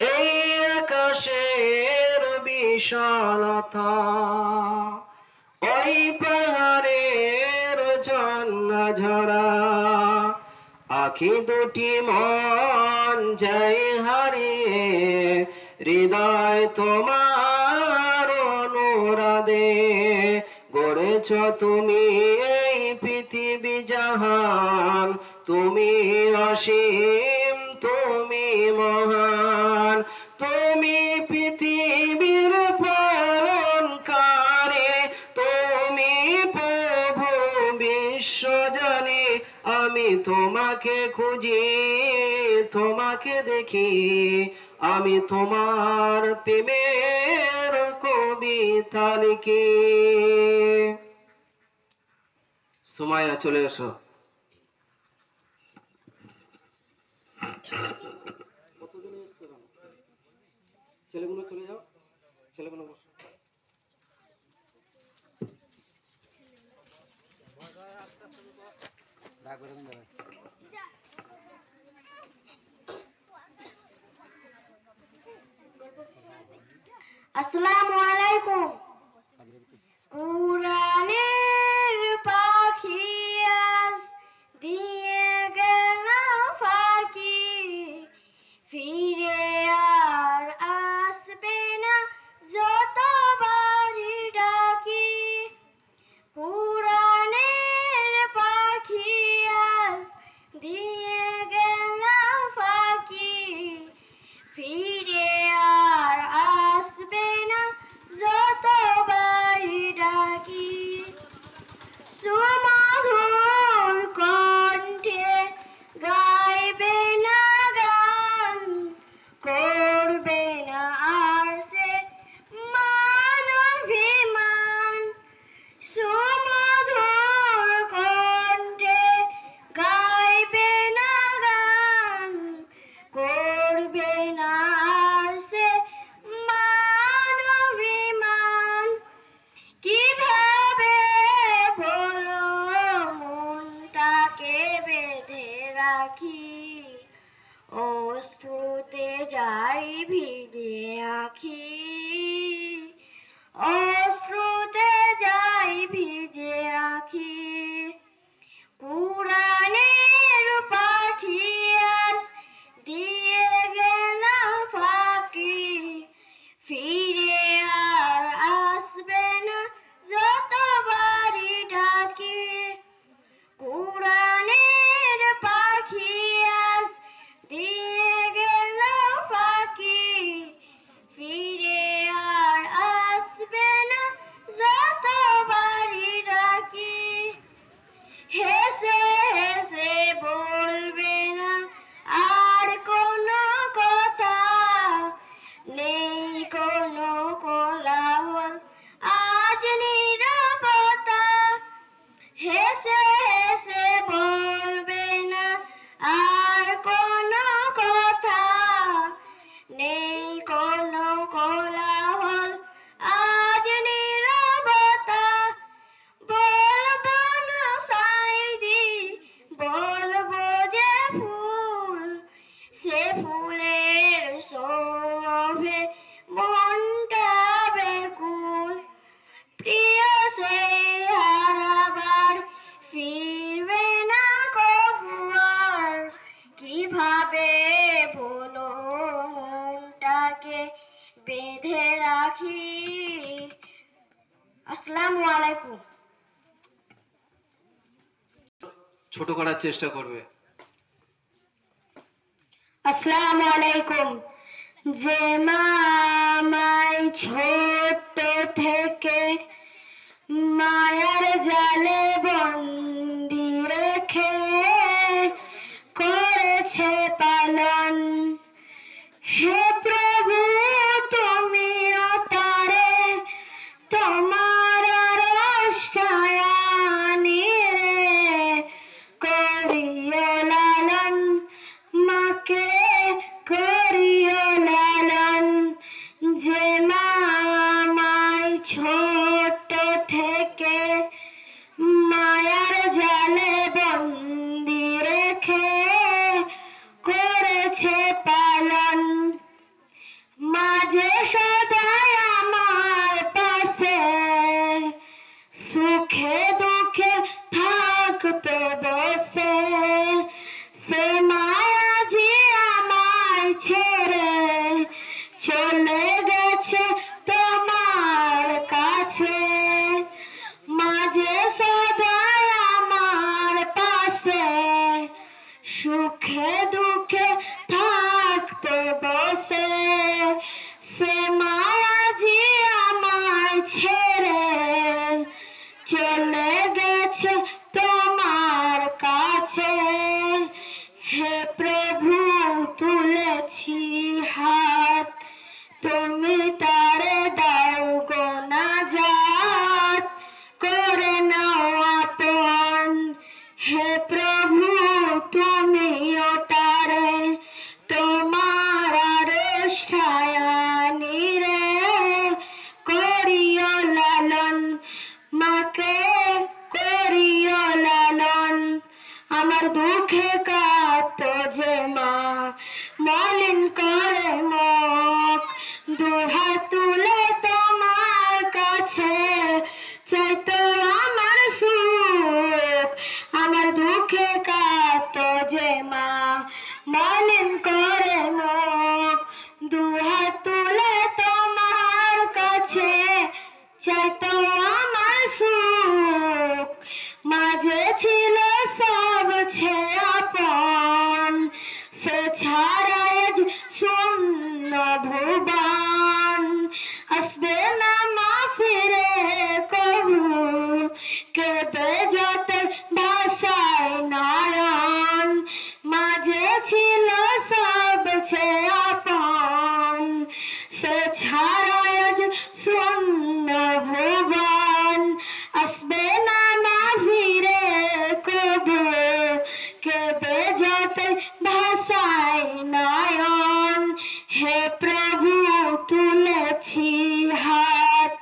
এই আকাশের বিশালতা, ওই পাহাড়ের ঝর্ণা ঝরা, আখি দুটি মন যায় হারিয়ে, হৃদয় তোমার অনুরাধে। গড়েছ তুমি এই পৃথিবী জাহান, তুমি অসীম, তুমি মহান, তুমি পৃথিবীর পালনকারী, তুমি প্রভু বিশ্বজনী। আমি তোমাকে খুঁজি, তোমাকে দেখি, আমি তোমার প্রেমের কবিতা লিখি। সুমাইয়া চলে এসো। কতজনে এসছো? ছেলেগুলো চলে যাও, ছেলেগুলো বসো।
আসসালামু আলাইকুম। উড়ানের পাখি আজ দিয়ে গেল ফাঁকি, ফিরে
রাখি, অশ্রুতে যাই ভিজে আখি, অশ্রুতে যাই ভিজে আখি। কুরানের পাখি আজ দিয়ে গেল ফাঁকি, ফিরে আর আসবে না যতবারই ডাকি। কুরানের পাখি আজ দিয়ে গেল ফাঁকি, ফিরে আর আসবে না যতবারই ডাকি। হেসে হেসে বলবে না আর কোনো কথা, নেই কোনো কোলাহল আজ নীরবতা। হেসে হেসে বলবে না আর কোনো কথা, নেই কোনো কোলাহল আজ নীরবতা। বলবো না সাইদি, বলবো যে ফুল, সে ফুলের সৌরভে মনটা বেকুল। প্রিয় সেই হারাবার ফিরবে না কবু আর, কিভাবে বলো মনটাকে বেঁধে রাখি। আসসালামু আলাইকুম।
ছোট করার চেষ্টা করবে।
আসসালামু আলাইকুম। যে মা আমায় ছোট থেকে মায়ার জালে বন্দি রেখে করেছে পালন, হে প্রভু তুমিও তারে তোমার রসায়নী করিও লালন, মাকে করিও লালন। যে মা আমায় ছোট থেকে মায়ার জালে বন্দি রেখে করেছে পালন, মাঝে সদাই আমার পাশে সুখে দুঃখে থাকতো বসে। সে মায়াজি আমায় ছেড়ে চলে গেছে তোমার কাছে, মাঝে সদাই আমার পাশে সুখে দুঃখে থাকতো বসে। সে মায়াজি আমায় ছেড়ে চলে গেছে তোমার কাছে। হে প্রভু তুলেছি হাত, তুমি তারে দাও গো নাজাত, করে নাও আপন। হে প্রভু তুমিও তারে তোমার রসায়নী রে করিও লালন, মাকে করিও লালন। আমার দুঃখে কাঁদতো যে মা মলিন করে মুখ, দুহাত তুলে তোমার কাছে চাইতো আমার সুখ। আমার দুঃখে কাঁদতো যে মা মলিন করে মুখ, দুহাত তুলে তোমার কাছে চাইতো আমার সুখ। মাঝে ছিল সব ছে আপন, সে ছাড়া আজ শূন্য ভুবন। আসবে না মা ফিরে কবু, কেঁদে যতে ভাষায় নয়ন। মাঝে ছিল সব ছে আপন, সে ছাড়া আজ শূন্য ভুবন। আসবে না মা ফিরে কবু, কেঁদে যতে ভাষায় নয়ন। হে প্রভু তুলেছি হাত,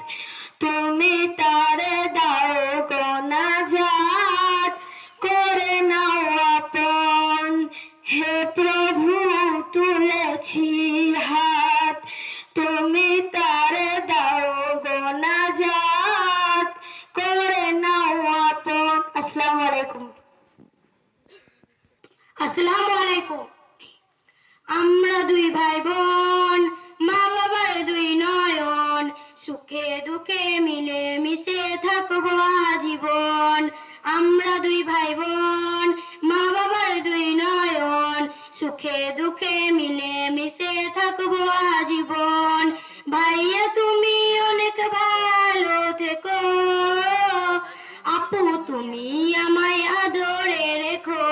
তুমি তারে দাও গো নাজাত, করে নাও আপন। তুলেছি হাত, তুমি তার দাও গোনা জাত, করে নাও আপন। আসসালামু আলাইকুম। আসসালামু আলাইকুম। আমরা দুই ভাই বোন, মা বাবার দুই নয়ন, সুখে দুঃখে মিলে মিশে থাকবো আজীবন। আমরা দুই ভাই বোন, মা বাবার দুই নয়ন, সুখে দুঃখে মিলে মিশে থাকবো আজীবন। ভাইয়া তুমি অনেক ভালো থেকো, আপু তুমি আমায় আদরে রেখো।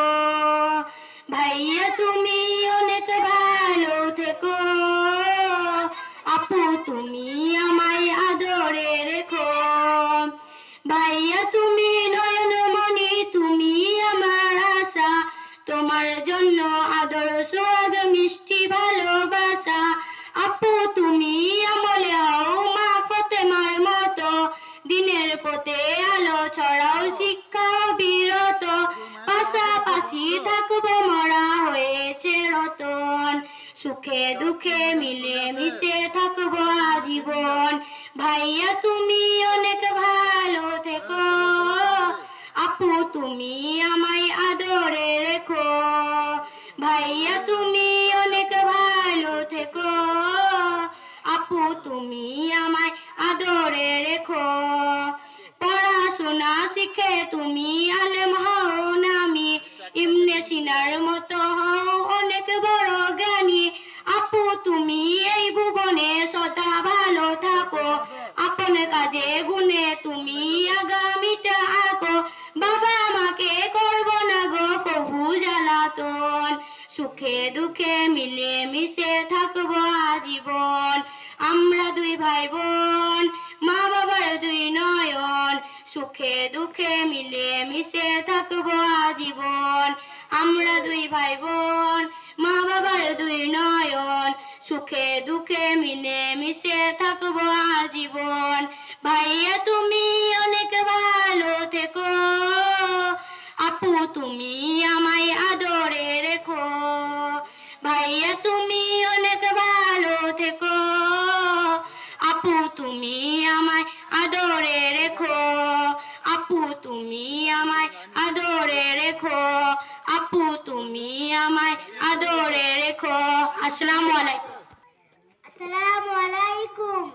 ভাইয়া তুমি অনেক ভালো থেকো, আপু তুমি আমায় আদরে রেখো। ভাইয়া তুমি নয়নমণি, তুমি আমার আশা, তোমার জন্য আদর সোহাগ মিষ্টি ভালোবাসা। আপু তুমি আমলে হও মা ফাতেমার মতো, দিনের পথে আলো ছড়াও শিক্ষা বিরত। পাশাপাশি থাকবো মরা হয়েছে রতন, সুখে দুঃখে মিলে মিশে থাকবো আজীবন। ভাইয়া তুমি অনেক ভালো থেকো, আপু তুমি আমায় আদরে রেখো। ভাইয়া তুমি অনেক ভালো থেকো, আপু তুমি আমায় আদরে রেখো। পড়াশোনা শিখে তুমি আলেম হও নামি, ইবনে সিনার মতো হও অনেক বড় জ্ঞানী। আপু তুমি এই ভুবনে সদা ভালো থাকো, আপন কাজে গুণে তুমি আগামীটা আঁকো। বাবা আমাকে করব না গো কবু জ্বালাতন, সুখে দুঃখে মিলে মিশে থাকবো আজীবন। আমরা দুই ভাই বোন, মা বাবার দুই নয়ন, সুখে দুঃখে মিলে মিশে থাকবো আজীবন। আমরা দুই ভাই বোন, মা বাবার দুই নয়ন, সুখে দুঃখে মিলে মিশে থাকবো আজীবন। ভাইয়া তুমি অনেক ভালো থেকো, আপু তুমি আমায় আদরে রেখো। ভাইয়া তুমি অনেক ভালো থেকো, আপু তুমি আমায় আদরে রেখো। আপু তুমি আমায় আদরে রেখো, আপু তুমি আমায় আদরে রেখো। আসসালামু আলাইকুম। আসসালামু আলাইকুম।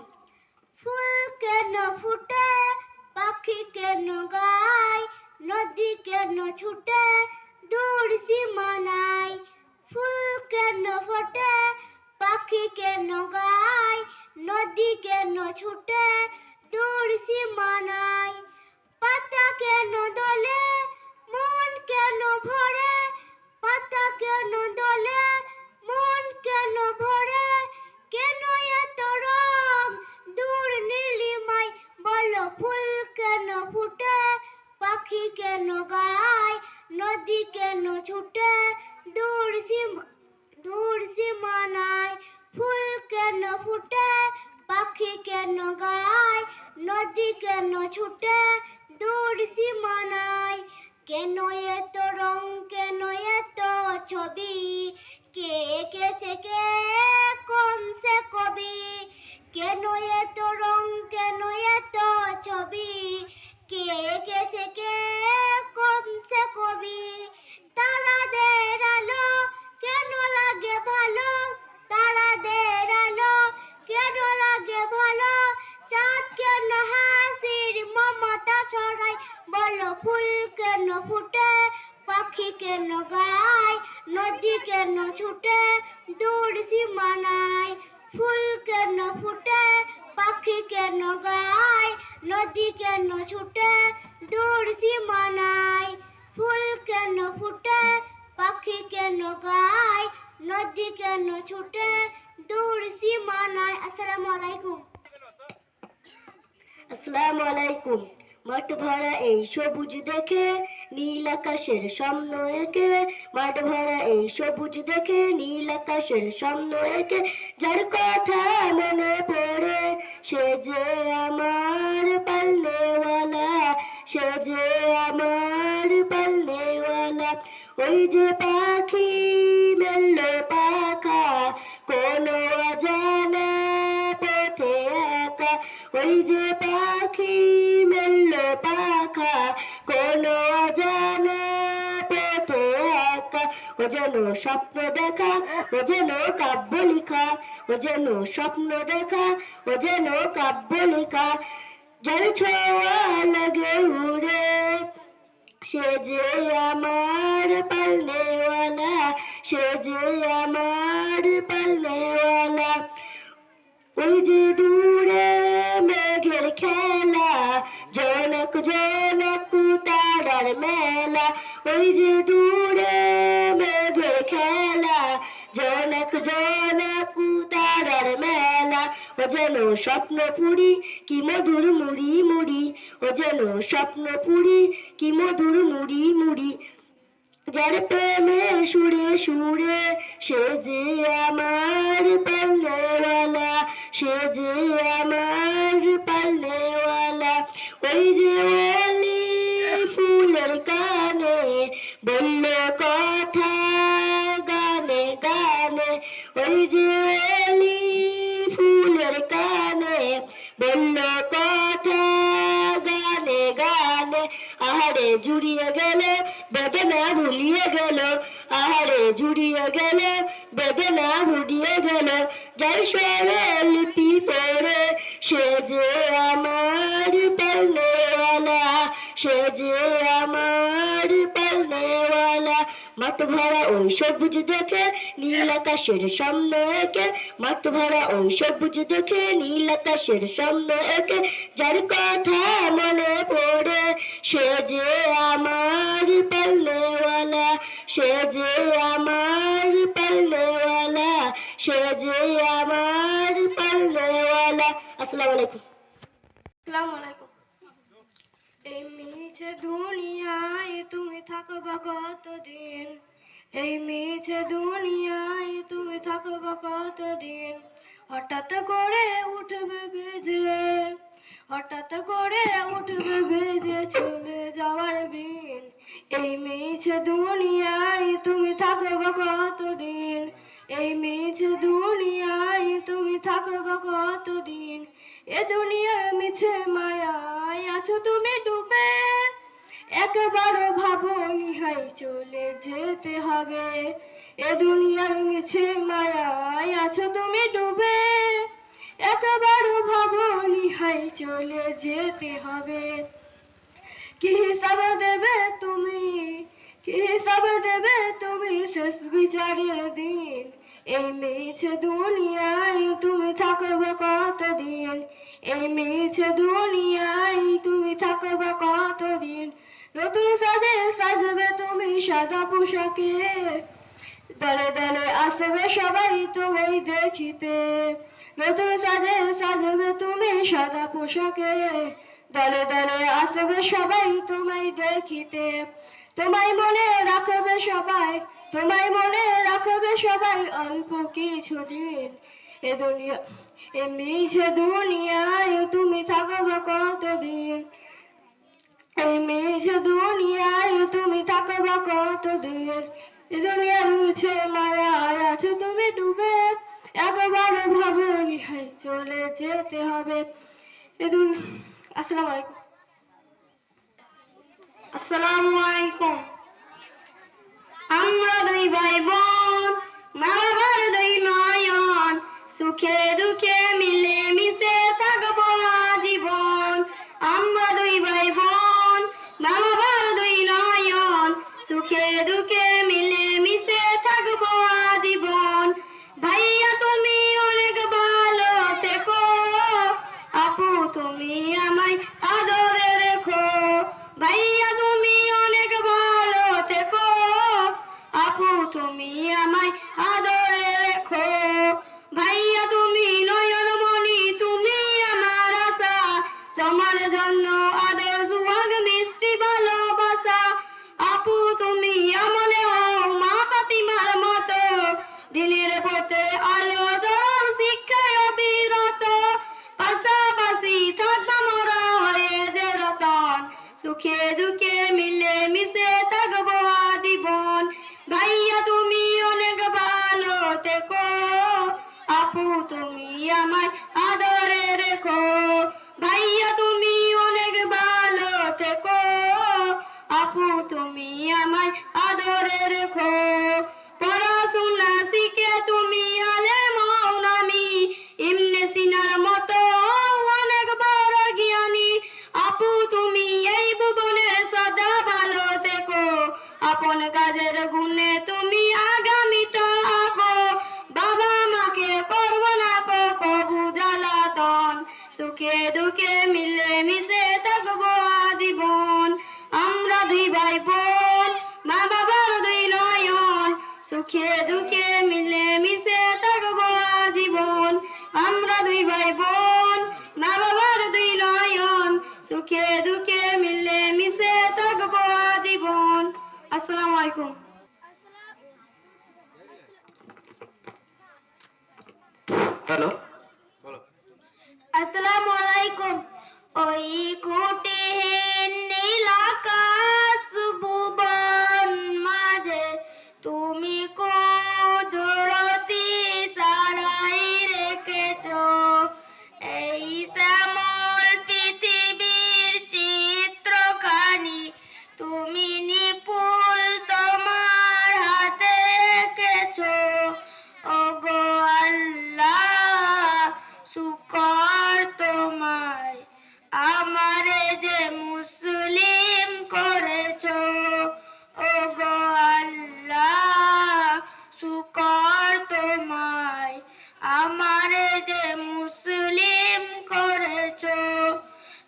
ফুল কেন ফুটে, পাখি কেন গায়, নদী কেন ছুটে দূর সীমানায়। ফুল কেন ফোটে, পাখি কেন গায়, নদী কেন ছুটে দূর সীমানায়। পাতা কেন দোলে, মন কেন ভরে, পাতা কেন দোলে, মন কেন ভরে, কেন এত রং দূর নীলিমায়। বলো ফুল কেন ফুটে, পাখি কেন গায়, নদী কেন ছুটে দূর সীমানায়। ফুল কেন ফুটে, পাখি কেন গায়, নদী কেন ছুটে দূর সীমানায়। কেন এত রং, কেন এত ছবি, কে এঁকেছে কে কোন সে কবি। কেন এত রং, কেন এত ছবি, কে এঁকেছে কে কোন সে কবি। তারাদের আলো কেন লাগে ভালো, তারাদের আলো কেন লাগে ভালো, চাঁদ কেন হাসির মমতা ছড়ায়। বলো ফুল কেন ফুটে, পাখি কেন গায়, নদী কেন ছুটে দূর সীমানায়। ফুল কেন ফুটে, পাখি কেন গায়, নদী কেন ছুটে দূর সীমানায়। ফুল কেন ফুটে, পাখি কেন গায়, নদী কেন ছুটে দূর সীমানায়। আসসালামু আলাইকুম। আসসালামু আলাইকুম। মাঠ ভরা এই সবুজ দেখে, নীল আকাশের স্বপ্ন এঁকে, মাঠ ভরা এই সবুজ দেখে, নীল আকাশের স্বপ্ন এঁকে, যার কথা মনে পড়ে সে যে আমার পাল্লেওয়ালা, সে যে আমার পাল্লেওয়ালা। ওই যে পাখি মেললো পাখা, কোনো অজানা পথে একা, ওই যে পাখি মেলল পাখা, কোনো অজানা পথে একা, ও যেন স্বপ্ন দেখা, ও যেন কাব্য লিখা, ও যেন স্বপ্ন দেখা, ও যেন কাব্য লিখা, যার ছোঁয়া লাগে উড়ে, সে যে আমার পালনেওয়ালা, সে যে আমার পালনেওয়ালা। ওই যে দূরে মেঘের খেলা, জনক জনক তারার মেলা, ওই যে দূরে মেঘের খেলা, জনক জনক তারার মেলা, ও যেন স্বপ্নপুরী কি মধুর মুড়ি মুড়ি, ও যেন স্বপ্নপুরী কি মধুর মুড়ি মুড়ি, যার প্রেমে সুরে সুরে, সে যে আমার পালনেওয়ালা, সে যে আমার পালনেওয়ালা। ওই যে ওলি ফুলের কানে বলল কথা গানে গানে, ওই যে ওলি ফুলের কানে বলল কথা গানে গানে, আহারে জুড়িয়ে গেলে বেদনা ভুলিয়ে গেল, আহারে জুড়িয়ে গেলে বেদনা ভুলিয়ে গেল, যার স্বরে লিপি পড়ে, সে যে আমার পালনেওয়ালা, সে যে আমার পালনেওয়ালা। মাঠ ভরা ওই সবুজ দেখে নীল আকাশের সামনে একে, মাঠ ভরা ওই সবুজ দেখে নীল আকাশের সামনে একে, যার কথা মনে পড়ে, সে যে আমার পালনেওয়ালা, সে যে আমার পালনেওয়ালা, সে যে আমার পালনেওয়ালা। আসসালামু আলাইকুম।
আসসালামু আলাইকুম। এই মিছে দুনিয়ায় তুমি থাকবা কতদিন, এই মিছে দুনিয়ায় তুমি থাকবা কতদিন, হঠাৎ করে উঠবে বেজে, হঠাৎ করে উঠবে বেজে চলে যাওয়ার দিন, এই মিছে দুনিয়ায় তুমি থাকবা কতদিন, এই মিছে দুনিয়ায় তুমি থাকবা কতদিন, এ দুনিয়ার মিছে মায়ায় আছো তুমি ডুবে, একবারও ভাবনি হাই চলে যেতে হবে, এ দুনিয়ার মিছে মায়ায় আছো তুমি ডুবে, একবারও ভাবনি হাই চলে যেতে হবে। কি হিসাব দেবে তুমি, কি হিসাব দেবে তুমি শেষ বিচারের দিন, এই মিছে দুনিয়ায় তুমি থাকবে কতদিন, এই মিছে দুনিয়ায় তুমি থাকবে কতদিন, নতুন সাজে সাজবে তুমি সাদা পোশাকে, দলে দলে আসবে সবাই তোমায় দেখিতে, নতুন সাজে সাজবে তুমি সাদা পোশাকে, দলে দলে আসবে সবাই তোমায় দেখিতে, তোমায় মনে রাখবে সবাই, তোমায় মনে রাখবে সবাই অল্প কিছুদিন, এ দুনিয়া এ মিছে দুনিয়ায় তুমি থাকবে কতদিন, এই মিছে দুনিয়ায় তুমি থাকবে কতদিন, এ দুনিয়ার মিছে মায়ায় আছো তুমি ডুবে, একবার ভাবনি হাই চলে যেতে হবে, এ দুনিয়া। আসসালামু আলাইকুম।
আসসালামু আলাইকুম। আমরা দুই ভাই বোন, মা বাবার দুই নয়ন, সুখে দুঃখে মিলে মিশে থাকবো আজীবন, আমরা দুই ভাই বোন, মা বাবার দুই নয়ন, সুখে দুঃখে মিলে মিশে থাকবো আজীবন। ভাইয়া তুমি অনেক ভালো থেকো, আপু তুমি আমায় আদরে রেখো, ভাইয়া তুমি অনেক ভালো থেকো, আপু তুমি আমায় আদরে রেখো, ভাইয়া তুমি নয়নমণি তুমি আমার আশা, তোমার জন্য আদর সুহাগ মিষ্টি ভালোবাসা, আপু তুমি আমলে হও মা ফাতিমার মতো, দিনের পথে আলো ধরো শিক্ষায় অবিরত, পাশাপাশি থাকবা মোরা হয়ে যে রতন, সুখে দুঃখে মিলে মিশে থাকবো আজীবন। ভাইয়া তুমি অনেক ভালো
আমায় আদরে রেখো। ভাইয়া তুমি অনেক ভালো থেকো, আপু তুমি আমায় আদরে রেখো। পড়াশোনা শিখে তুমি আলেম হও নামি, ইবনে সিনার মতো অনেক বড় জ্ঞানী। আপু তুমি এই ভুবনের সদা ভালো থেকো, আপন কাজের গুণে তুমি আগামীটা আঁকো। বাবা মাকে করবো না তো কবু জ্বালাতন, সুখে দুঃখে মিলে মিশে থাকবো আজীবন। আমরা দুই ভাই বোন, মা বাবার দুই নয়ন, সুখে দুঃখে মিলে মিশে থাকবো আজীবন। আমরা দুই ভাই বোন, মা বাবার দুই নয়ন, সুখে দুঃখে মিলে মিশে থাকবো আজীবন। আসসালামু আলাইকুম।
হ্যালো,
বলো।
আসসালামু আলাইকুম। ওই কুটিহীন নীল আকাশ ভুবন মাঝে তুমি কুদরতি সারাই রেখেছো। এই শ্যামল পৃথিবীর চিত্রখানি তুমি নিপুল তোমার হাতে এঁকেছো। ওগো আল্লাহ, শুকর তোমায় আমারে যে মুসলিম করেছো। ওগো আল্লাহ, শুকর তোমায় আমারে যে মুসলিম করেছো।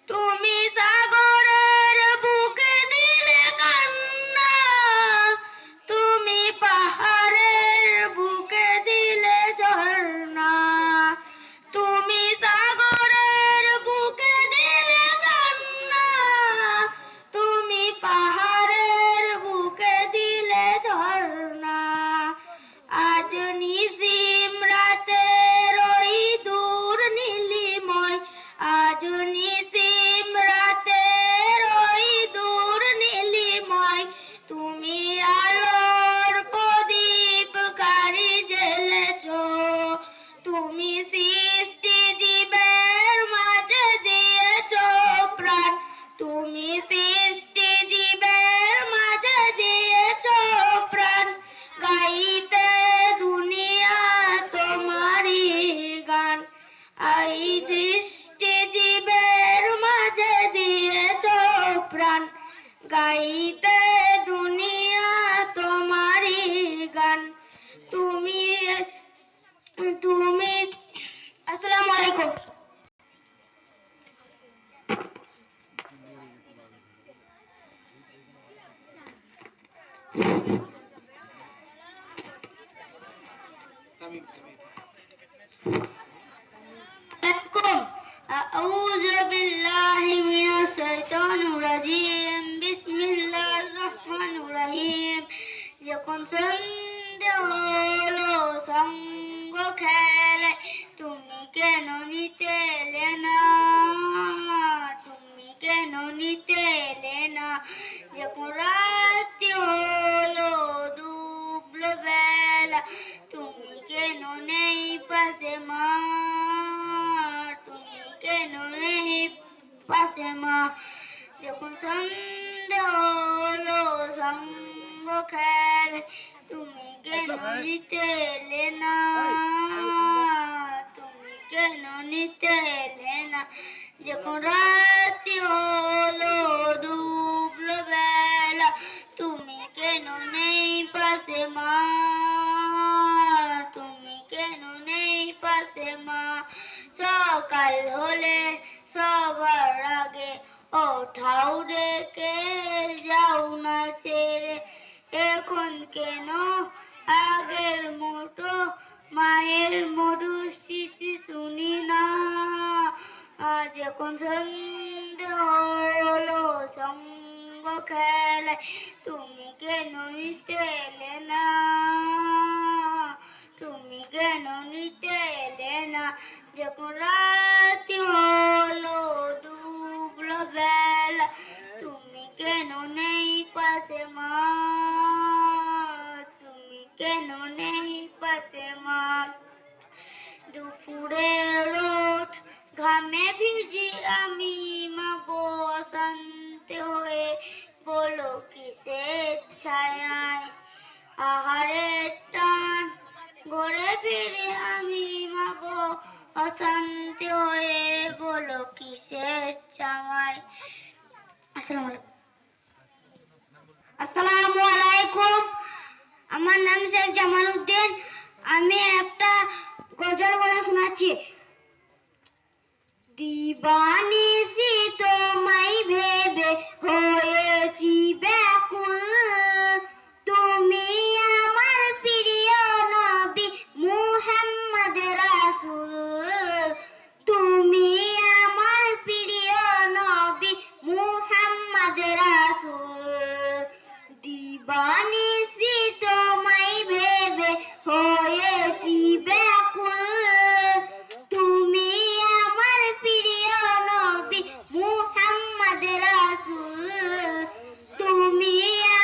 তুমি সাগরের বুকে দিলে কান্না, তুমি পাহাড়ের বুকে দিলে ঝর্ণা। তুমি সাগরের বুকে দিলে কান্না, তুমি পাহাড়ের বুকে দিলে ঝর্ণা। আজ নিশিম রাতের ওই দূর নীলিময়, আজ নিশিম রাতের ওই দূর নীলিময়, তুমি আলোর প্রদীপ কারি জ্বেলেছো। তুমি সৃষ্টি জীবের মাঝে দিয়েছো প্রাণ, তুমি সৃষ্টি জীবের মাঝে দিয়েছো প্রাণ। গাইতে দুনিয়া তোমারই গান, এই সৃষ্টি জীবের মাঝে দিয়েছো প্রাণ। গাইতে দুনিয়া তোমারই গান। তুমি তুমি আসসালামু আলাইকুম।
তামিম, তামিম।
أعوذ بالله من الشيطان الرجيم بسم الله الرحمن الرحيم যখন সন্ধে হলো সঙ্গ খেলে তুমি কেন নিতে এলে না, তুমি কেন নিতে এলে না। যখন রাত্রি হলো ডুবলো বেলা তুমি কেন নেই পাশে মা, তুমি কেন নেই পাশে মা। যখন সন্ধে হলো সঙ্গ খেলে তুমি কেন নিতে এলে না, তুমি কেন নিতে এলে না। যখন রাত্রি হলো ডুবলো বেলা তুমি কেন নেই পাশে মা, তুমি কেন নেই পাশে মা। সকাল হলে সবার আগে ওঠাও ডেকে যাও না ছেড়ে। এখন কেন আগের মতো মায়ের মধুর স্মৃতি শুনি না। আজ এখন সন্ধে হলো সঙ্গ খেলায় তুমি কেন নিতে এলে না, তুমি কেন নিতে এলে না। যখন রাত্রি হলো ডুবলো বেলা তুমি কেন নেই পাশে মা, তুমি কেন নেই পাশে মা। দুপুরের রোদ ঘামে ভিজি আমি মাগো অশান্তি হয়ে, বলো কিসের ছায়ায় আহারের টান, ঘরে ফিরে আমি মাগো অশান্তি হয়ে, বলো কিসের ছায়ায়। আসসালামু আলাইকুম। আমার নাম শেখ জামাল উদ্দিন। আমি একটা গজল বলে শোনাচ্ছি। দিবানিশি তোমায় ভেবে হয়েছি ব্যাকুল, তুমি আমার প্রিয় নবী মুহাম্মদ রাসূল, তুমি আমার প্রিয় নবী মুহাম্মদ রাসূল। দিবানিশি তোমায় ভেবে হয়েছি ব্যাকুল, তুমি আমার প্রিয় নবী মুহাম্মদ রাসূল, তুমি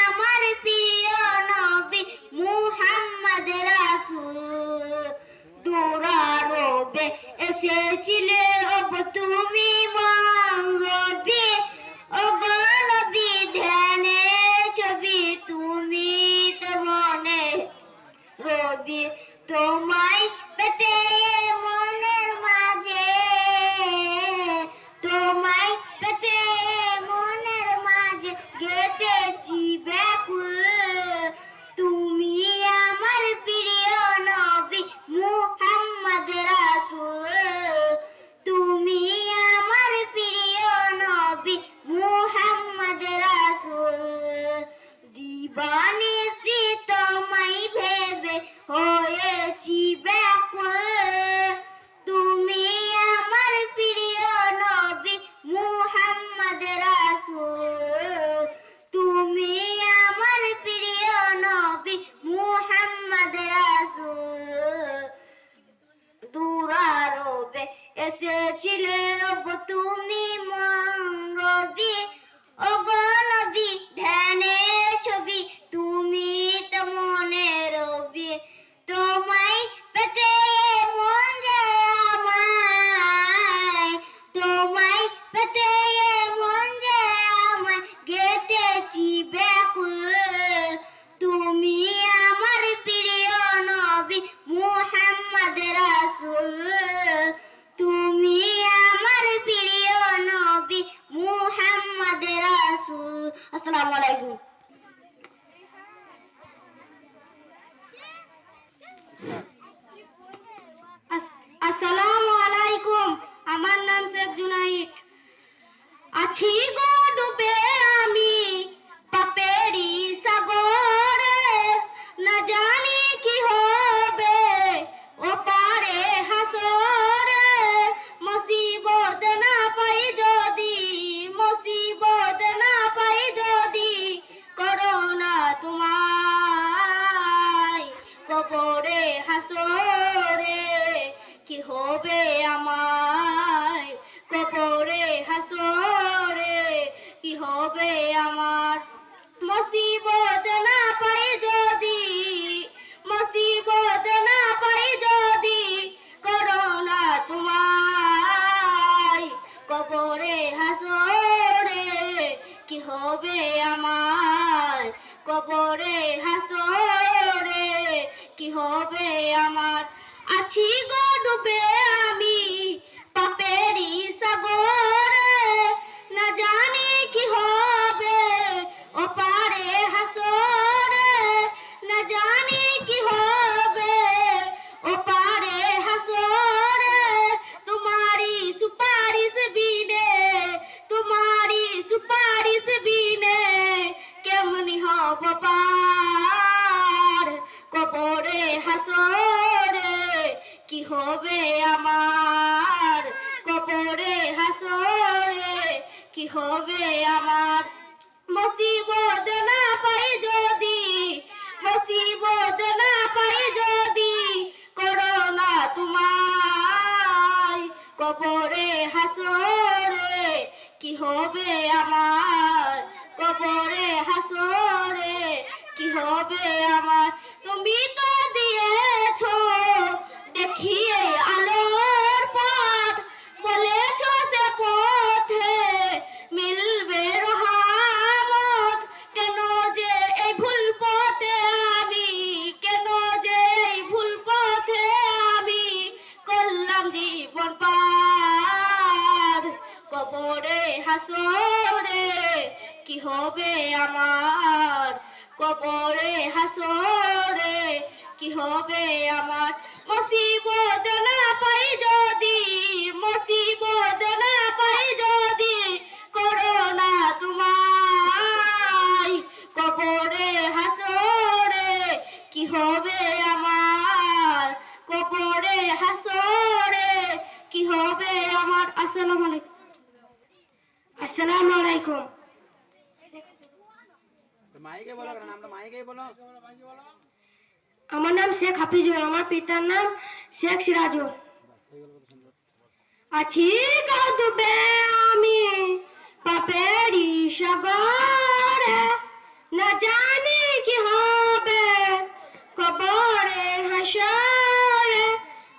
আমার প্রিয় নবী মুহাম্মদ রাসূল। দুরারোবে এসেছিলে ওগো তুমি মঙ্গবী, ওগো নবী ধ্যানে ছবি তুমি তো মনে রবি, তোমায় পেতে মনের মাঝে, তোমায় পেতে মনের মাঝে গেঁথেছি ব্যাকুল, তুমি আমার প্রিয় নবী মুহাম্মদ রাসূল, তুমি আমার প্রিয় নবী মুহাম্মদ রাসূল। দিবানিশি তোমায় ভেবে হয়েছি ব্যাকুল, তুমি আমার প্রিয় নবী মুহাম্মদ রাসূল, তুমি আমার প্রিয় নবী মুহাম্মদ রাসূল। দুরারোবে এসেছিলে ওগো তুমি মঙ্গবী, ওগো নবী ধ্যানে ছবি তুমি তো মনে রবি, তোমায় পেতে মন যে আমায়, তোমায় পেতে মন যে আমায় গেঁথেছি ব্যাকুল, তুমি আমার প্রিয় নবী মুহাম্মদ রাসূল, তুমি আমার প্রিয় নবী মুহাম্মদ রাসূল। আসসালামু আলাইকুম। আসসালামু আলাইকুম। আমার নাম শেখ জুনাইদ। আছি গো ডুবে আমি পাপেরি সাগরে, না জানি কি হবে ও পারে হাসরে, মুসিবত না পাই যদি, মুসিবত না পাই যদি, করোনা তোমায় কবরে হাসরে, কি হবে আমায় কবরে হাসরে, কি হবে আমার। মুসিবত না পাই যদি, মুসিবত না পাই যদি, করোনা তোমায় কবরে হাসরে, কি হবে আমার কবরে হাসরে, কি হবে আমার। আছি গো ডুবে আমি পাপেরি সাগরে, না জানি কি হবে ও পারে হাসরে, না জানি কি হবে ও পারে হাসরে, তোমারি সুপারিশ বিনে, তোমারি সুপারিশ বিনে, কেমনি হব পার কবরে হাসরে, কি হবে আমার কবরে হাসরে, কি হবে আমার। মুসিবত না পাই যদি, মুসিবত না পাই যদি, করোনা তোমায় কবরে হাসরে, কি হবে আমার কবরে হাসরে, কি হবে আমার। তুমি তো দিয়েছো দেখিয়ে আলো
হাসরে কি হবে আমার, কবরে হাসরে কি হবে আমার। মুসিবত না পাই যদি, মুসিবত না পাই যদি, করোনা তোমায়, কবরে হাসরে কি হবে আমার, কবরে হাসরে কি হবে আমার। আসসালামু আলাইকুম। আসসালামু আলাইকুম। আমার নাম শেখ হাফিজুর, আমার পিতার নাম শেখ সিরাজুল। আছি কৌতুবে আমি পাপেরি সাগরে, না জানি কি হবে কবরে হাসরে।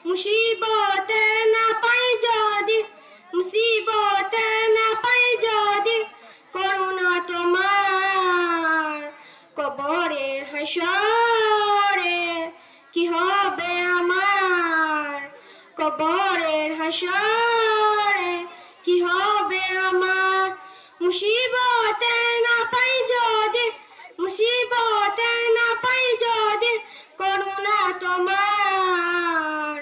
মুসিবতে না পাই যদি, মুসিবতে না পাই যদি, করুণা তোমার, কবরে হাসরে কি হবে আমার, কবরের হাসরে কি হবে আমার। মুসিবতে না পাই যদি, মুসিবতে না পাই যদি, করুণা তোমার,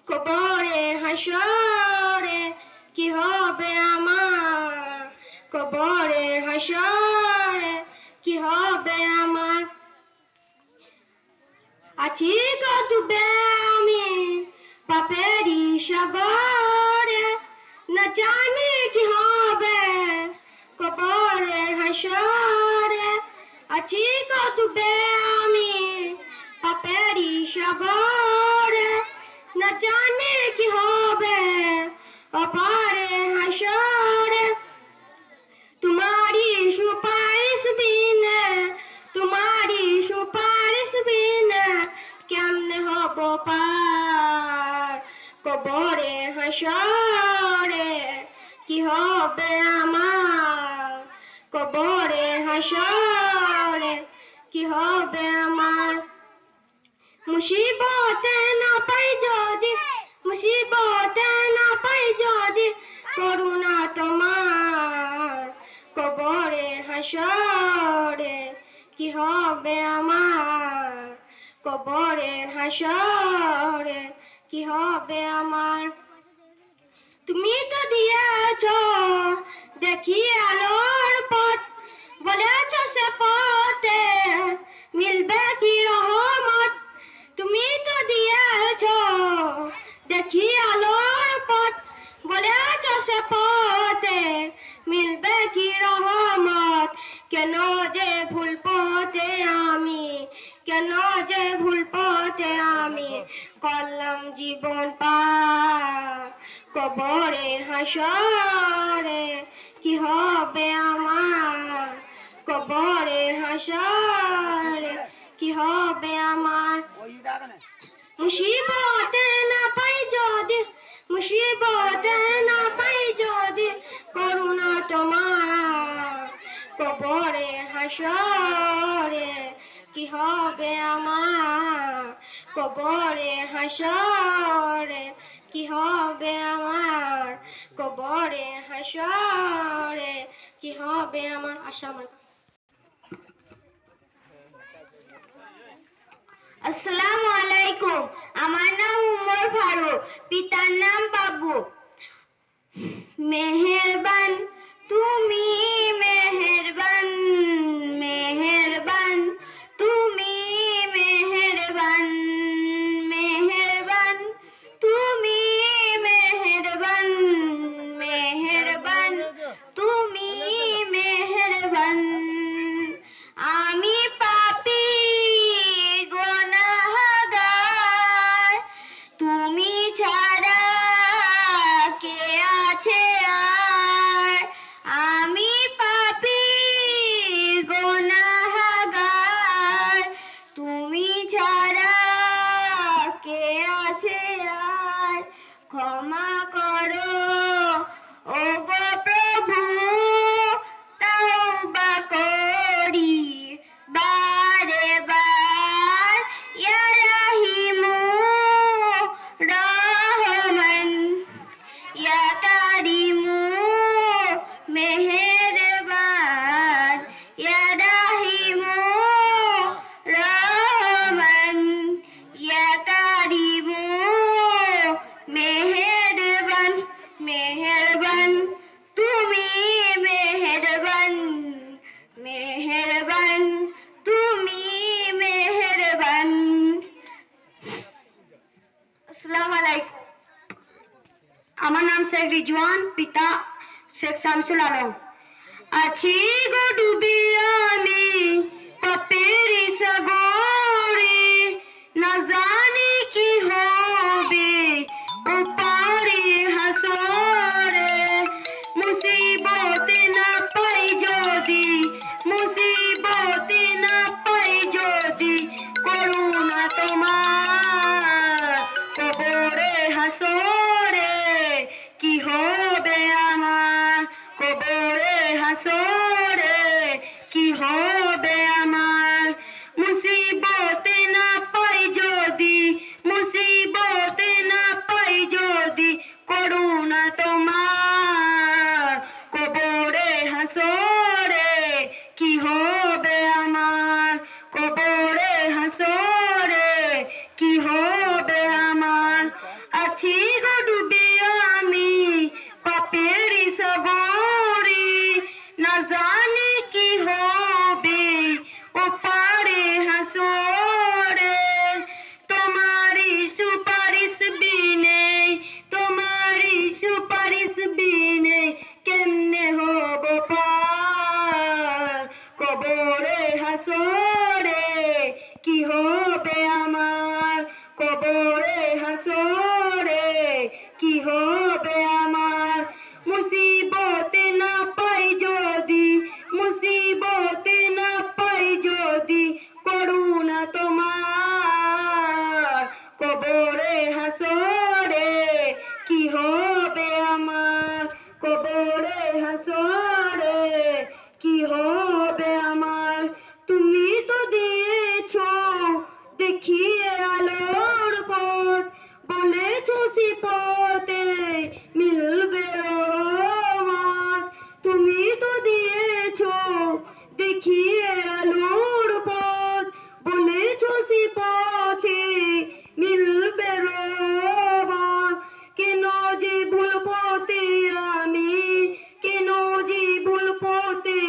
কবরের হাসরে কি হবে আমার, কবরের হাসরে কি হবে আমার। আছি কৌতুবে আমি পাপেরি সাগরে, না জানি কি হবে কবরে হাসরে। আছি কৌতুবে আমি পাপেরি সাগরে, না জানি কি হবে কবরে হাসরে। तुम्हारी सुपारिश बिना, तुम्हारी सुपारिश बिना কেমনে হব পার, কবরে হাসরে কি হবে আমার, কবরে হাসরে কি হবে আমার। মুসিবতে না পাই যদি, মুসিবতে না পাই যদি, করুণা তোমার, কবরে হাসরে কি হবে আমার, কবরে হাসরে কি হবে আমার। তুমি তো দিয়েছ দেখি আলোর পথ, বলেছ সে পথে মিলবে কি রহমত। তুমি তো দিয়েছ দেখি আলোর পথ, বলেছ সে পথে মিলবে কি রহমত। কেন যে ভুল পথে আমি, কেন যে ভুল পথে আমি করলাম জীবন পার, কবরের হাসরে কি হবে আমার, কবরের হাসরে কি হবে আমার। মুসিবতে না পাই যদি, মুসিবতে না পাই যদি, করুণা তোমার, কবরে হাসরে কি হবে আমার, কবরে হাসরে কি হবে আমার, কবরে হাসরে কি হবে আমার। আসসালামু আলাইকুম। আসসালামু আলাইকুম। আমার নাম উমর ফারুক, পিতার নাম বাবু। মেহেরবান তুমি, মেহেরবান, মেহেরবান তুমি, মেহেরবান, মেহেরবান তুমি, মেহেরবান, মেহেরবান তুমি, মেহেরবান। আমি পাপী গুনাহগার, তুমি ছাড়া কে আছে আর,
আমার নাম শেখ রিজওয়ান, পিতা শেখ শামসুল আলম। আছি গো ডুবি আমি পাপের সাগরে, না জানি কি হবে ওপারে হাসরে। মুসিবতে না পাই যদি, মুসিবতে না পাই যদি, করুণা তোমার কবরে হাসরে কি হবে আমার, কবরে হাসরে কি হবে আমার। মুসিবতে না পাই যদি, মুসিবতে না পাই যদি, করুণা তোমার কবরে হাসরে কি হবে আমার, কবরে হাসরে কি হবে আমার। আছি গো ডুবে আমি পাপের সাগরে, না জানি কি হবে ওপারে হাসরে। তোমারি সুপারিশ বিনে, তোমারি সুপারিশ বিনে কেমনে হব পার, কবরে হাসরে কি হবে আমার, কবরে হাসরে কি হবে আমার। মুসিবতে না পাই যদি, মুসিবতে না পাই যদি, করুণা তোমার কবরে হাসরে কি হবে আমার, কবরে হাসরে কি হবে আমার। তুমি তো দিয়েছো দেখিয়ে আলোর পথ, বলেছো সে পথে মিলবে রহমত। তুমি তো দিয়েছো দেখিয়ে আলোর পথ, বলেছো সে পথে মিলবে রহমত। কেন যে ভুল পথে আমি, কেন যে ভুল পথে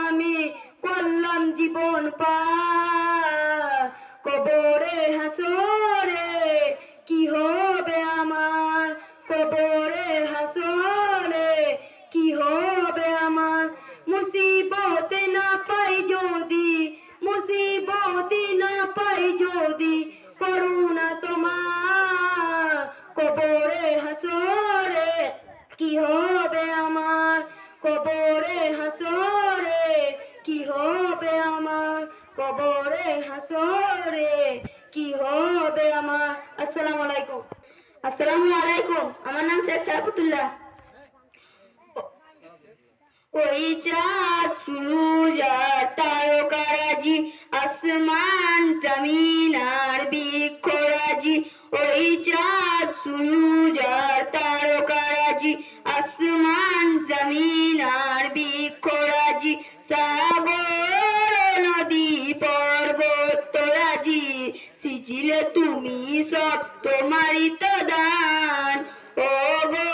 আমি করলাম জীবন পার, কবরে হাসরে কি হবে আমার, কবরে হাসরে কি হবে আমার। মুসিবতে না পাই যদি, মুসিবতে না পাই যদি, করুণা তোমার কবরে হাসরে কি হবে আমার, কবরে হাসরে কি হবে আমার, কবরে হাসরে কি হবে আমার। আসসালামু আলাইকুম। আসসালামু আলাইকুম, আমার নাম শেখ সারাফতুল্লাহ। ওই চাঁদ সূরজ আর তারকারাজি, আসমান জমিন আর বৃক্ষরাজি। ওই চাঁদ সূরজ আর তারকারাজি, আসমান জমিন আর বৃক্ষরাজি। সাগর নদী পর্বত রাজি, সিজিলে তুমি সব তোমারই তো দান। ও গো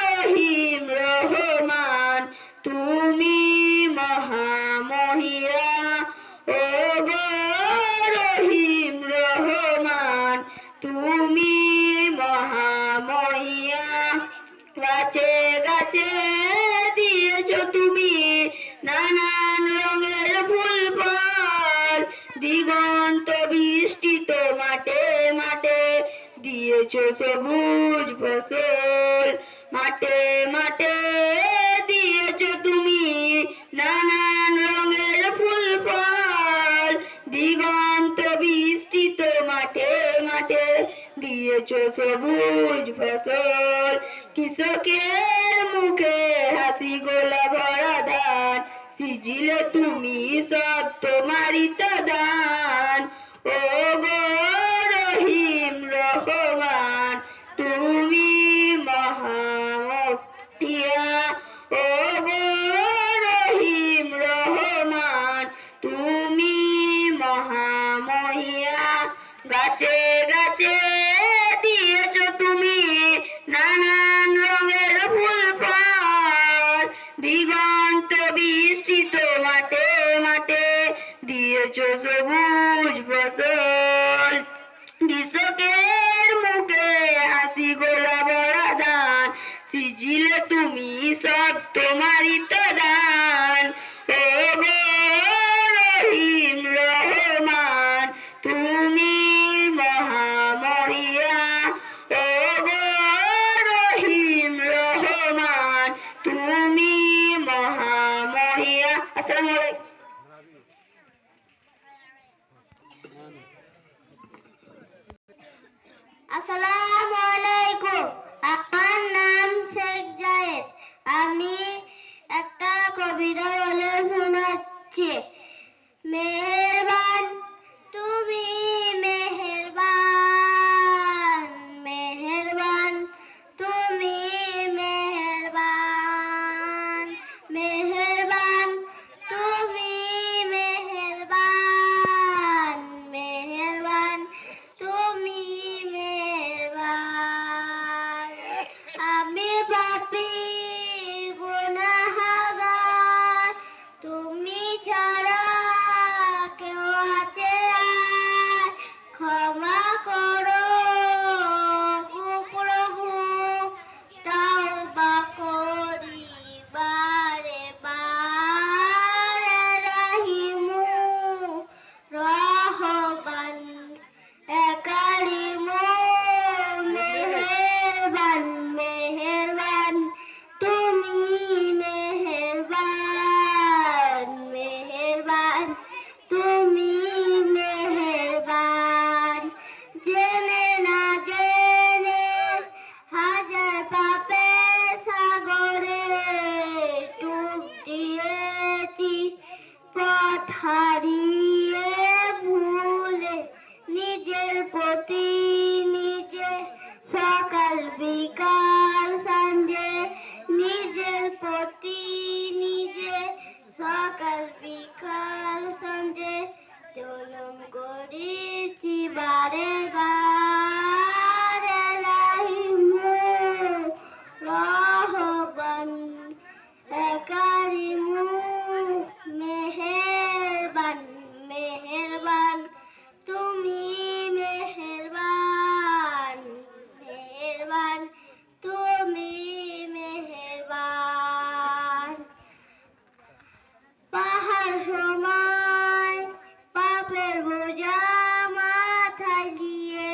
রহিম রহমান তুমি মহামহিয়া, ও গো রহিম রহমান তুমি মহামহিয়া। গাছে গাছে দিয়েছো তুমি নানান রঙের ফুল ফল, দিগন্ত বৃষ্টিত মাঠে মাঠে দিয়েছো সবুজ ফসল। মাঠে মাঠে দিয়েছো তুমি নানান রঙের ফুল ফল, দিগন্ত বৃষ্টিত মাঠে মাঠে দিয়েছো সবুজ ফসল। কৃষকের মুখে হাসি গোলা ভরা ধান, সিজিলে তুমি সব তোমারই তো দান। ও গো রহিম রহমান তুমি মহামহিয়া, ও গো রহিম রহমান তুমি মহামহিয়া। গাছে গাছে দিয়েছো তুমি নানান রঙের ফুল ফল, দিগন্ত বৃষ্টিত মাঠে মাঠে দিয়েছো সবুজ ফসল। কৃষকের মুখে হাসি গোলা ভরা ধান, আসসালামু আলাইকুম। আমার নাম শেখ জায়েদ। আমি একটা কবিতা বলে শোনাচ্ছি। মেহেরবান তুমি মেহেরবান, মেহেরবান তুমি মেহেরবান, মেহেরবান তুমি মেহেরবান, মেহেরবান তুমি মেহেরবান। আমি পাপী গুনাহগার, তুমি ছাড়া কেউ আছে আর? ক্ষমা করো গো প্রভু, তাওবা করি বারে বারে। রাহিমু রহমান কারিমু মেহেরবান, মেহেরবান তুমি মেহেরবান, মেহেরবান তুমি মেহেরবান। জেনে না জেনে হাজার পাপের সাগরে ডুব দিয়েছি, পথ হারিয়ে ভুলে নিজের প্রতি নিজে, সকাল বিকাল সঞ্জে নিজের প্রতি নিজে, সকাল বিকাল সঞ্জে জুলুম করেছি বারে বারে। রাহিমু রহমান কারিমু মেহেরবান, মেহেরবান তুমি মেহেরবান, মেহেরবান তুমি মেহেরবান। পাহাড় সমান পাপের বোঝা মাথায় দিয়ে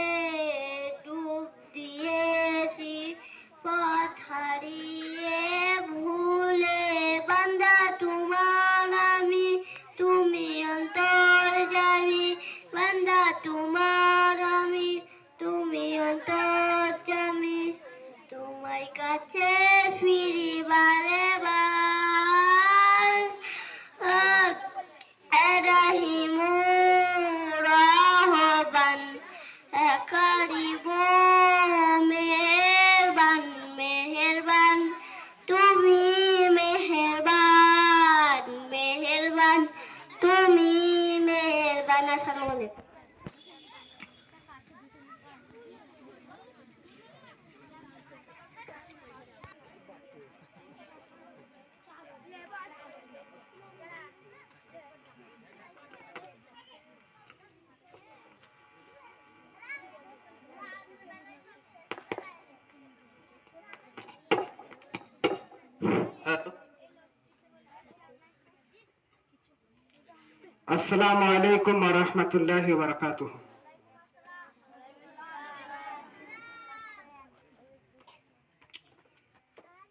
ডুব দিয়েছি, পথ হারিয়ে ভুলে। বান্দা তোমার আমি, তুমি অন্তর্যামী, বান্দা তোমার আমি, তুমি অন্তর্যামী। তোমার কাছে ফিরি বারে বার। রাহিমু রহমান কারিমু মেহেরবান, মেহেরবান তুমি মেহেরবান, মেহেরবান তুমি মেহেরবান। আসসালামু আলাইকুম।
হ্যালো। আসসালামু আলাইকুম ওয়া রাহমাতুল্লাহি ওয়া বারাকাতুহু।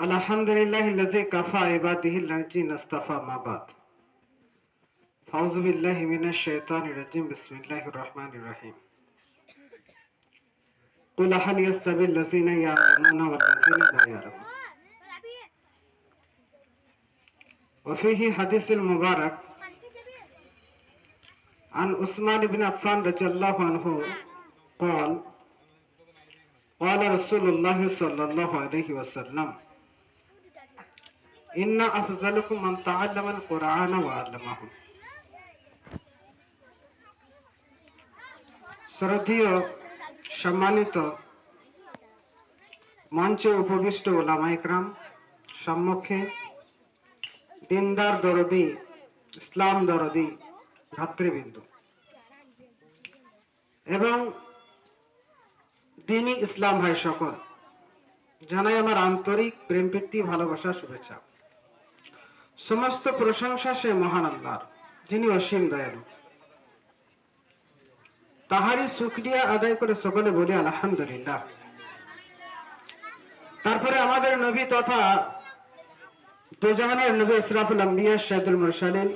আলহামদুলিল্লাহিল্লাযী কাফা ইবাদিহিল্লাযীনা ইসতাফা মা বাদ। আউযু বিল্লাহি মিনাশ শাইতানির রাজীম। বিসমিল্লাহির রহমানির রহিম। কুল হাল ইয়াস্তাবিল্লাযীনা ইয়া'লামুনা ওয়াল্লাযীনা লা ইয়া'লামুন। وفيه حديث المبارك عن عثمان بن عفان رضي الله عنه قال قال رسول الله صلى الله عليه وسلم إن أفضلكم من تعلم القرآن وعلمه। শ্রদ্ধেয় সম্মানিত মঞ্চে উপবিষ্ট ওলামা ইকরাম, সম্মুখে দিনদার দরদি, ইসলাম দরদি ভাতৃবৃন্দ এবং দ্বীনি ইসলাম ভাই সকল, জানাই আমার আন্তরিক প্রেম প্রীতি ভালোবাসা শুভেচ্ছা। সমস্ত প্রশংসা সে মহান আল্লাহর, যিনি অসীম দয়ালু। তাহারই শুকরিয়া আদায় করে সকলে বলি আলহামদুলিল্লাহ। তারপরে আমাদের নবী তথা দুজাহানের নবী ইসরাফুল আম্বিয়া সাইয়্যিদুল মুরসালিন